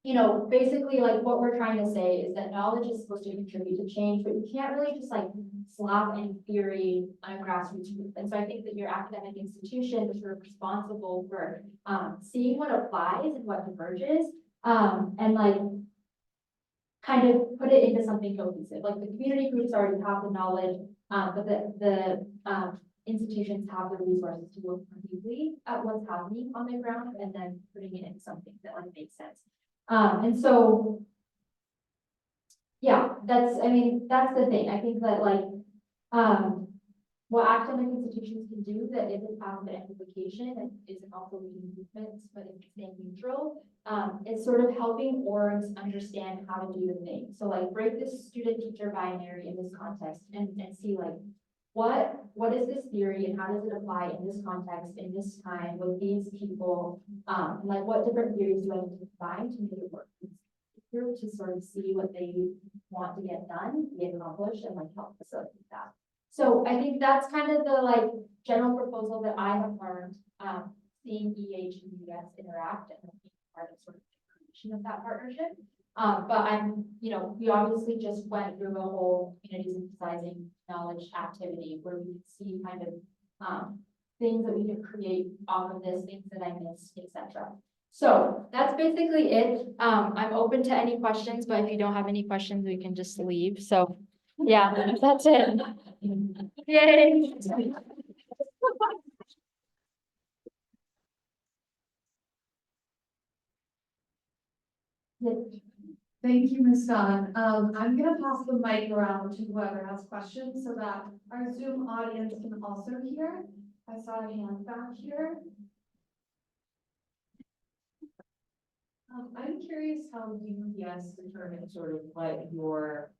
you know, basically like what we're trying to say is that knowledge is supposed to contribute to change, but you can't really just like slap any theory on a grassroots group. And so I think that your academic institution is sort of responsible for seeing what applies and what diverges, and like kind of put it into something cohesive. Like the community groups already have the knowledge, but the institutions have the resources to look more deeply at what's happening on the ground and then putting it into something that like makes sense. And so Yeah, I mean, that's the thing. I think that like, what academic institutions can do that isn't out of amplification and isn't also leading movements, but it's staying neutral, is sort of helping orgs understand how to do the thing. So like break this student teacher binary in this context and see like, what is this theory and how does it apply in this context, in this time with these people? And like what different theories do I need to find to make it work? To sort of see what they want to get done, get accomplished, and like help facilitate that. So I think that's kind of the like general proposal that I have learned, seeing EH and UYES interact and being part of sort of the creation of that partnership. But we obviously just went through a whole community synthesizing knowledge activity where we could see kind of things that we could create off of this, things that I missed, etc. So that's basically it. I'm open to any questions, but if you don't have any questions, we can just leave. So yeah, that's it. Yay. Thank you, Muskan. I'm gonna pass the mic around to whoever has questions so that our Zoom audience can also hear. I saw a hand back here. I'm curious how UYES determined sort of what your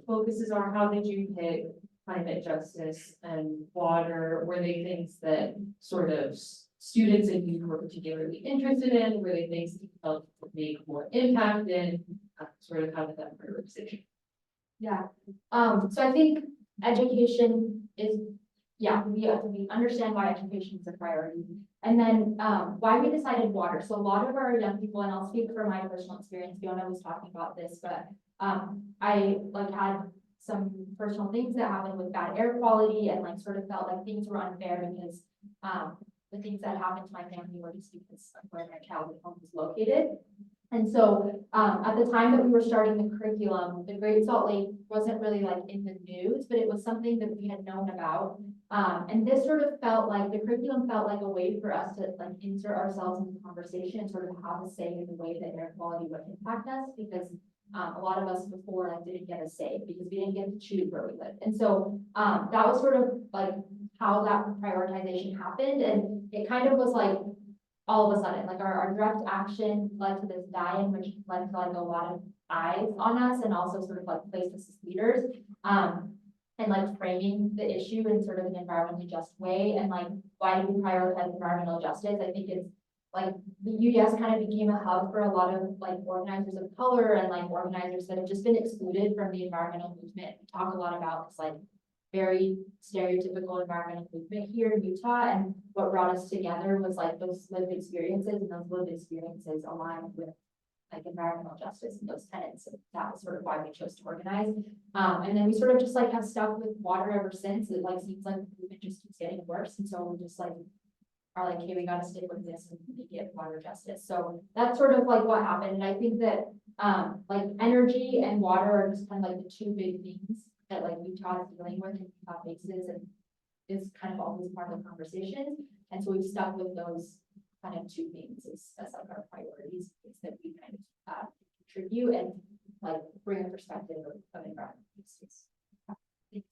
focuses are. How did you pick climate justice and water? Were they things that sort of students and you were particularly interested in? Were they things that you felt would make more impact in? Sort of how did that prioritization? Yeah. So I think education is, we understand why education is a priority. And then why we decided water. So a lot of our young people, and I'll speak from my personal experience, Fiona was talking about this, but I had some personal things that happened with bad air quality and sort of felt like things were unfair because the things that happened to my family were just because of where my childhood home was located. And so at the time that we were starting the curriculum, the Great Salt Lake wasn't really in the news, but it was something that we had known about. And this sort of felt like the curriculum felt like a way for us to insert ourselves in the conversation and sort of have a say in the way that air quality would impact us, because a lot of us before didn't get a say because we didn't get to choose where we lived. And so that was sort of how that prioritization happened. And it kind of was all of a sudden, our direct action led to this die-in, which led to a lot of eyes on us and also sort of placed us as leaders. And framing the issue in sort of an environmentally just way. And why do we prioritize environmental justice? I think it's the UYES kind of became a hub for a lot of organizers of color and organizers that have just been excluded from the environmental movement. We talk a lot about this very stereotypical environmental movement here in Utah, and what brought us together was those lived experiences, and those lived experiences aligned with environmental justice and those tenets. And that was sort of why we chose to organize. And then we sort of just have stuck with water ever since. It seems like the movement just keeps getting worse, and so we just are hey, we got to stick with this and make it water justice. So that's sort of what happened. And I think that energy and water are just kind of the two big things that Utah is dealing with and Utah faces, and is kind of always part of the conversation. And so we've stuck with those kind of two things as our priorities, is that we kind of contribute and bring a perspective of environmental justice. Thanks.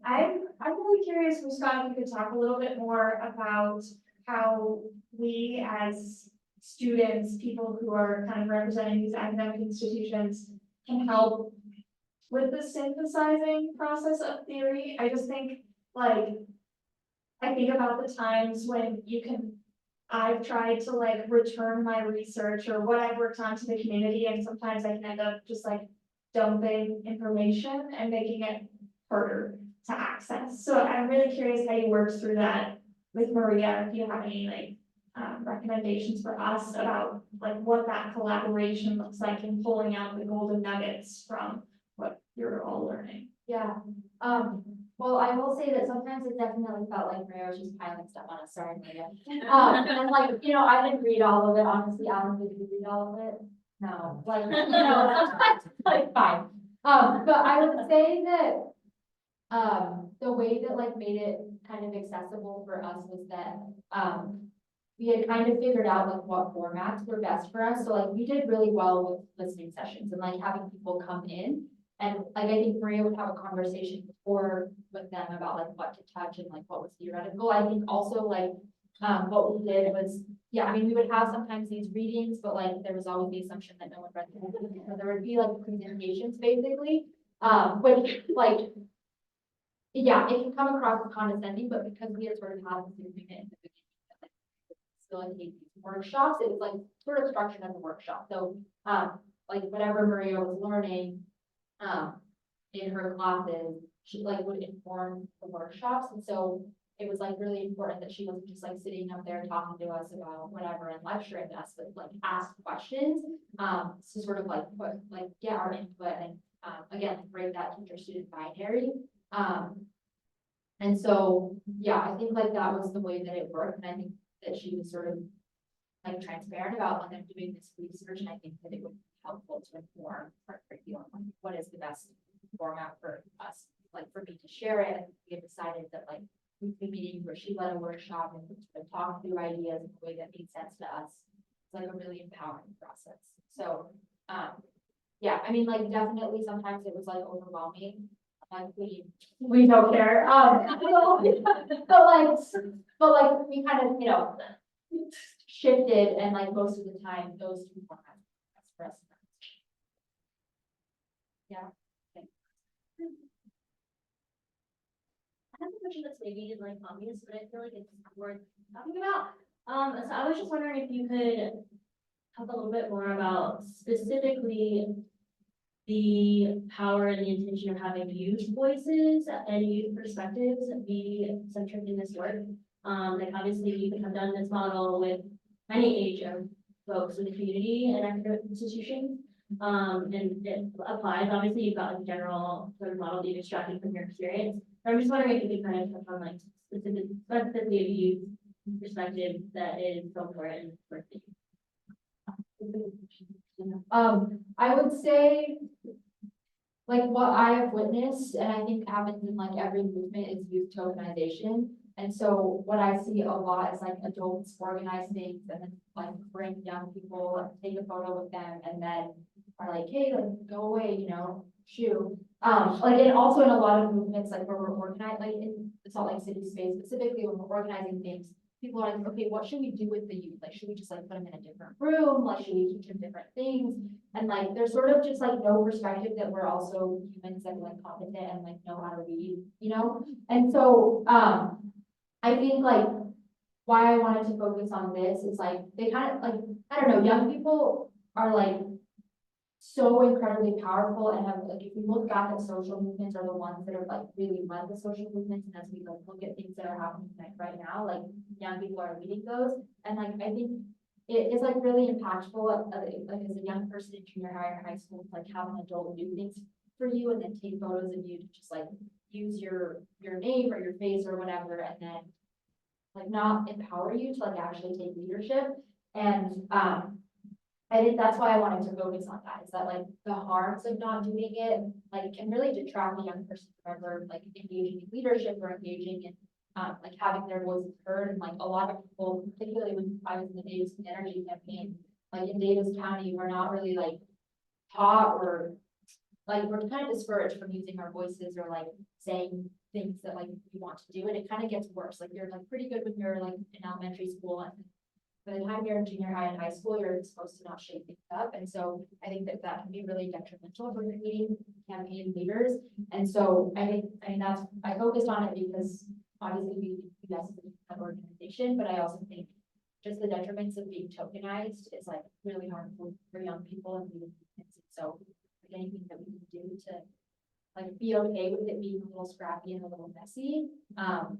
I'm really curious, Muskan, if you could talk a little bit more about how we as students, people who are kind of representing these academic institutions, can help with the synthesizing process of theory. I just think I think about the times when I've tried to return my research or what I've worked on to the community, and sometimes I can end up just dumping information and making it harder to access. So I'm really curious how you worked through that with Maria, if you have any recommendations for us about what that collaboration looks like in pulling out the golden nuggets from what you're all learning. Yeah. Well, I will say that sometimes it definitely felt like Maria was just piling stuff on us. Sorry, Maria. And I didn't read all of it. Honestly, Alan, did you read all of it? No. Sometimes it's fine. But I would say that, the way that like made it kind of accessible for us was that, we had kind of figured out like what formats were best for us. So like we did really well with listening sessions and like having people come in. And like I think Maria would have a conversation before with them about like what to touch and like what was theoretical. I think also like, what we did was, yeah, I mean, we would have sometimes these readings, but like there was always the assumption that no one read them. So there would be like presentations basically, which like, yeah, it can come across as condescending, but because we had sort of had this agreement in the beginning, that, like, facilitate these workshops, it was like sort of structured as a workshop. So, like whatever Maria was learning, in her classes, she like would inform the workshops. And so it was like really important that she wasn't just like sitting up there talking to us about whatever and lecturing us, but like ask questions, to sort of like put, like get our input and, again, break that teacher-student binary. And so, yeah, I think like that was the way that it worked. And I think that she was sort of like transparent about when they're doing this research. And I think that it would be helpful to inform our curriculum, like what is the best format for us, like for me to share it. And we had decided that like weekly meetings where she led a workshop and sort of talk through ideas in a way that made sense to us. It's like a really empowering process. So, yeah, I mean, like definitely sometimes it was like overwhelming. Like we don't care. But like we kind of, you know, shifted and like most of the time those two formats for us. Yeah. Okay. I have a question that's maybe like obvious, but I feel like it's worth talking about. So I was just wondering if you could talk a little bit more about specifically the power and the intention of having youth voices and youth perspectives be centered in this work. Like obviously you have done this model with many age of folks in the community and academic institutions. And it applies, obviously you've got like a general sort of model that you've extracted from your experience. But I'm just wondering if you could kind of touch on like specifically a youth perspective that is so important for you. I would say, like what I have witnessed, and I think happens in like every movement, is youth tokenization. And so what I see a lot is like adults organize things and then like bring young people and take a photo with them and then are like, hey, like go away, you know, shoo. Like and also in a lot of movements, like where we're organized, like in the Salt Lake City space, specifically when we're organizing things, people are like, okay, what should we do with the youth? Like, should we just like put them in a different room? Like, should we teach them different things? And like, there's sort of just like no perspective that we're also humans that are like competent and like know how to read, you know? And so, I think like why I wanted to focus on this is like, they kind of like, I don't know, young people are like so incredibly powerful and have like, if we look back at social movements are the ones that are like really led the social movements. And as we like look at things that are happening like right now, like young people are leading those. And like, I think it is like really impactful, like as a young person in junior high or high school, like have an adult do things for you and then take photos of you to just like use your name or your face or whatever, and then like not empower you to like actually take leadership. And I think that's why I wanted to focus on that, is that like the harms of not doing it, like can really detract a young person from ever like engaging in leadership or engaging in like having their voices heard. And like a lot of people, particularly when I was in the Davis Clean Energy campaign, like in Davis County, we're not really like taught or like we're kind of discouraged from using our voices or like saying things that like we want to do. And it kind of gets worse. Like you're like pretty good when you're like in elementary school, and by the time you're in junior high and high school, you're supposed to not shake things up. And so I think that that can be really detrimental for creating campaign leaders. And so I mean, that's, I focused on it because obviously we UYES is an organization, but I also think just the detriments of being tokenized is like really harmful for young people and youth. So like anything that we can do to like be okay with it being a little scrappy and a little messy,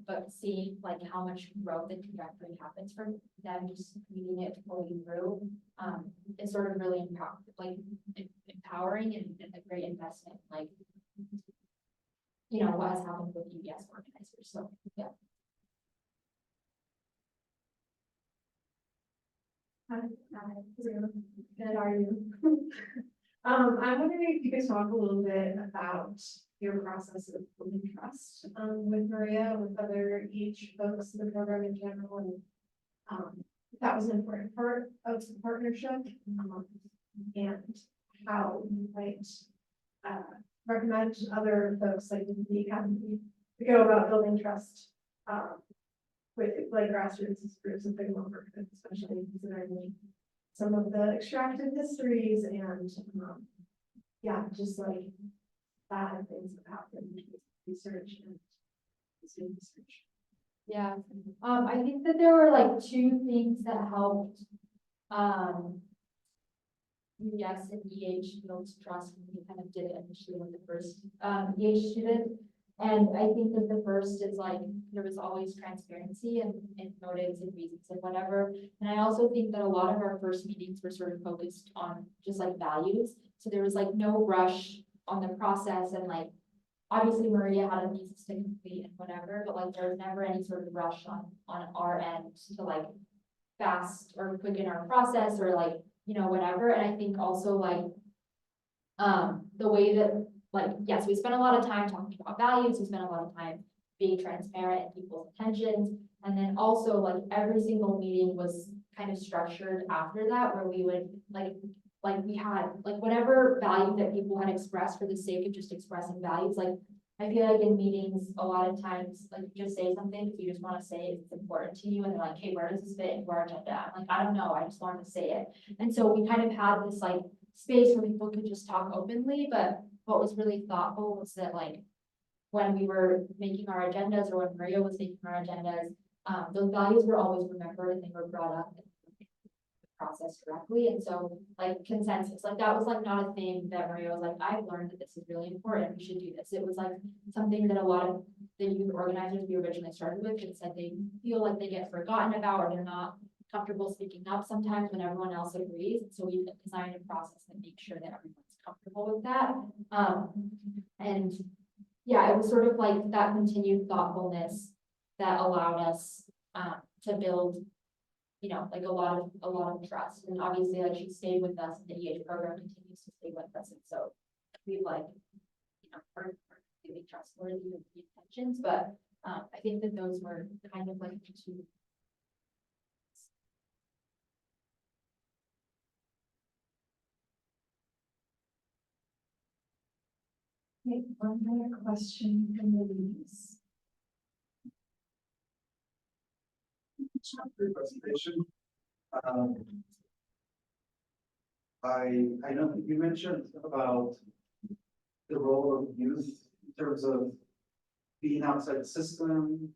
but seeing like how much growth and trajectory happens from them just reading it fully through, is sort of really empowering and a great investment, like, you know, what has happened with UYES organizers. So yeah. Hi, good, how are you? I'm wondering if you could talk a little bit about your process of building trust, with Maria, with other EH folks in the program in general, and, that was an important part of the partnership, and how you might, recommend other folks like in the academy to go about building trust, with like grassroots groups and big lumber, especially considering some of the extractive histories and, yeah, just like bad things that happen with research and research. Yeah, I think that there were like two things that helped, UYES and EH build trust when we kind of did it initially with the first, EH student. And I think that the first is like, there was always transparency and motives and reasons and whatever. And I also think that a lot of our first meetings were sort of focused on just like values. So there was like no rush on the process, and like, obviously Maria had a thesis to complete and whatever, but like there was never any sort of rush on our end to like fast or quicken our process or like, you know, whatever. And I think also like, the way that, like, yes, we spent a lot of time talking about values, we spent a lot of time being transparent in people's intentions. And then also like every single meeting was kind of structured after that, where we would like we had like whatever value that people had expressed for the sake of just expressing values. Like I feel like in meetings, a lot of times, like you just say something because you just want to say it's important to you, and they're like, hey, where does this fit into our agenda? I'm like, I don't know, I just wanted to say it. And so we kind of had this like space where people could just talk openly, but what was really thoughtful was that like when we were making our agendas or when Maria was making our agendas, those values were always remembered and they were brought up in the process correctly. And so like consensus, like that was like not a thing that Maria was like, I've learned that this is really important, we should do this. It was like something that a lot of the youth organizers we originally started with and said they feel like they get forgotten about or they're not comfortable speaking up sometimes when everyone else agrees. And so we designed a process that makes sure that everyone's comfortable with that. And yeah, it was sort of like that continued thoughtfulness that allowed us to build, you know, like a lot of trust. And obviously, like she stayed with us, and the EH program continues to stay with us. And so we've like, you know, are completely trustworthy with the intentions. But I think that those were kind of like the two. Okay, one more question from Louise. Great presentation. I know you mentioned about the role of youth in terms of being outside the system,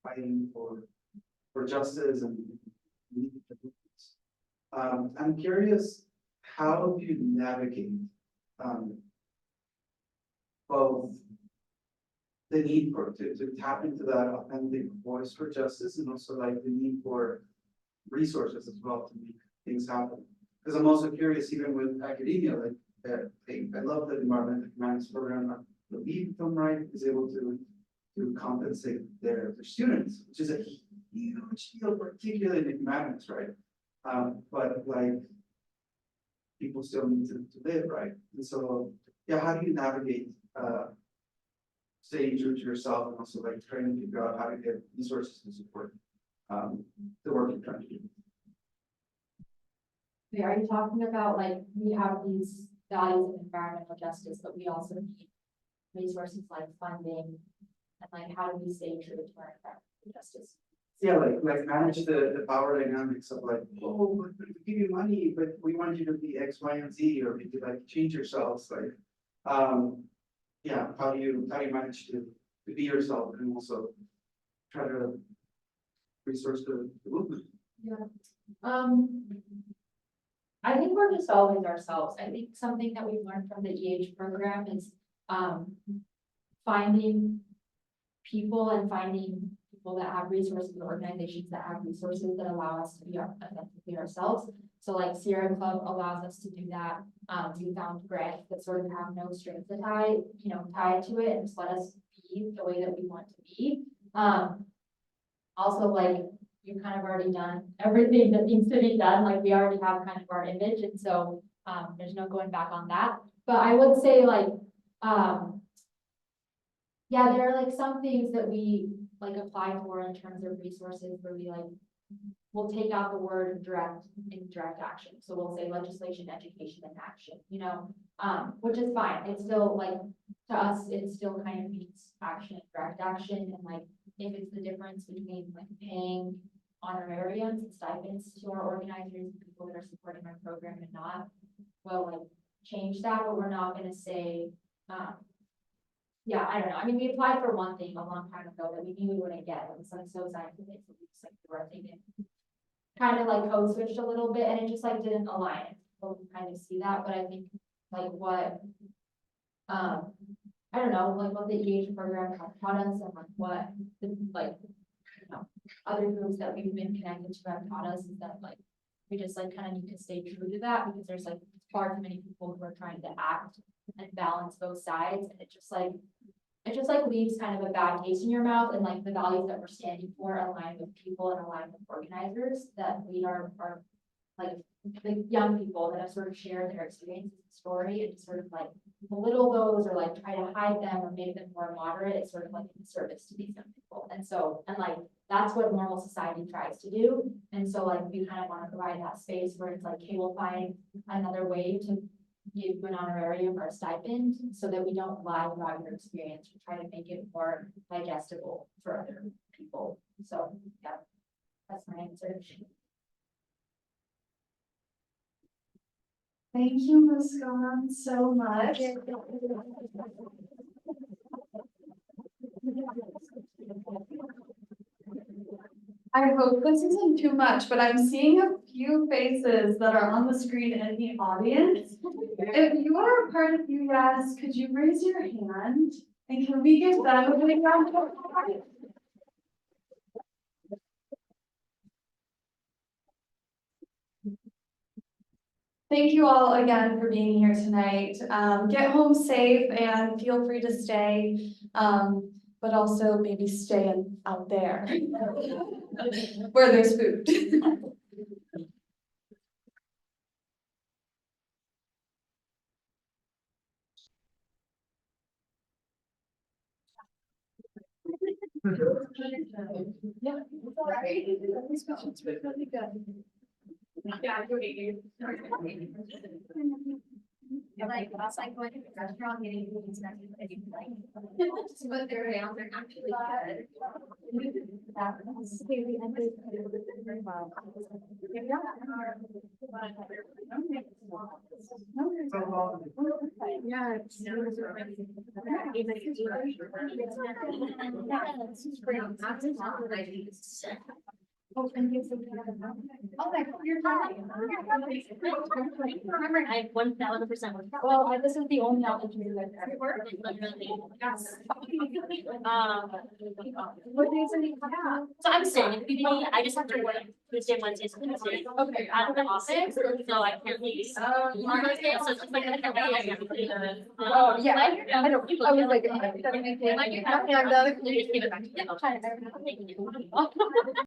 fighting for justice and I'm curious, how do you navigate both the need to tap into that authentic voice for justice and also like the need for resources as well to make things happen? Because I'm also curious, even with academia, like I love that Environmental Humanities Program, I believe if I'm right, is able to compensate their students, which is a huge deal, particularly in humanities, right? But like people still need to live, right? And so, yeah, how do you navigate staying true to yourself and also like trying to figure out how to get resources to support the work you're trying to do? Wait, are you talking about like we have these values of environmental justice, but we also need resources like funding, and like how do we stay true to our environmental justice? Yeah, like manage the power dynamics of like, oh, we give you money, but we want you to be X, Y, and Z, or maybe like change yourselves. Like, yeah, how do you manage to be yourself and also try to resource the movement? Yeah. I think we're just always ourselves. I think something that we've learned from the EH program is finding people and finding people that have resources, organizations that have resources that allow us to be authentically ourselves. So like Sierra Club allows us to do that. We found grants that sort of have no strings tied to it and just let us be the way that we want to be. Also like you've kind of already done everything that needs to be done. Like we already have kind of our image. And so There's no going back on that, but I would say like, yeah, there are like some things that we like apply for in terms of resources where we like, we'll take out the word direct in direct action. So we'll say legislation, education, and action, you know, which is fine. It's still like, to us, it still kind of means action and direct action. And like, if it's the difference between like paying honorariums and stipends to our organizers and people that are supporting our program and not, well, like change that, but we're not gonna say, yeah, I don't know. I mean, we applied for one thing a long time ago that we knew we wouldn't get. It was like so scientific, so we just like threw our thing in. Kind of like code switched a little bit and it just like didn't align. People can kind of see that, but I think like what, I don't know, like what the EH program have taught us and like what the, like, you know, other groups that we've been connected to have taught us is that like, we just like kind of need to stay true to that because there's like far too many people who are trying to act and balance both sides. And it just like leaves kind of a bad taste in your mouth, and like the values that we're standing for align with people and align with organizers that lead our like the young people that have sort of shared their experiences and story, and sort of like belittle those or like try to hide them or make them more moderate. It's sort of like a service to these young people. And so, and like that's what normal society tries to do. And so like we kind of want to provide that space where it's like, hey, we'll find another way to give you an honorarium or a stipend so that we don't lie about your experience. We try to make it more digestible for other people. So yeah, that's my answer. Thank you, Muskan, so much. I hope this isn't too much, but I'm seeing a few faces that are on the screen in the audience. If you are a part of UYES, could you raise your hand? And can we give them a big round of applause? Thank you all again for being here tonight. Get home safe and feel free to stay, but also maybe stay out there where there's food. Yeah, it's all right. These questions were really good. Yeah, I agree. Like, it's like going to a restaurant, getting food and snacks that you like. But they're actually good. Yeah, it's. Oh, my God, you're fine. Remember, I 1000%. Well, this is the only opportunity that I work. What days are you? So I'm staying at the beginning. I just have to work Tuesday, Wednesdays, and Thursdays. Okay. Out of the office, so I can't leave. On those days, so it's just like I can't leave. Oh, yeah, I don't, I was like. Like, you have to have the other.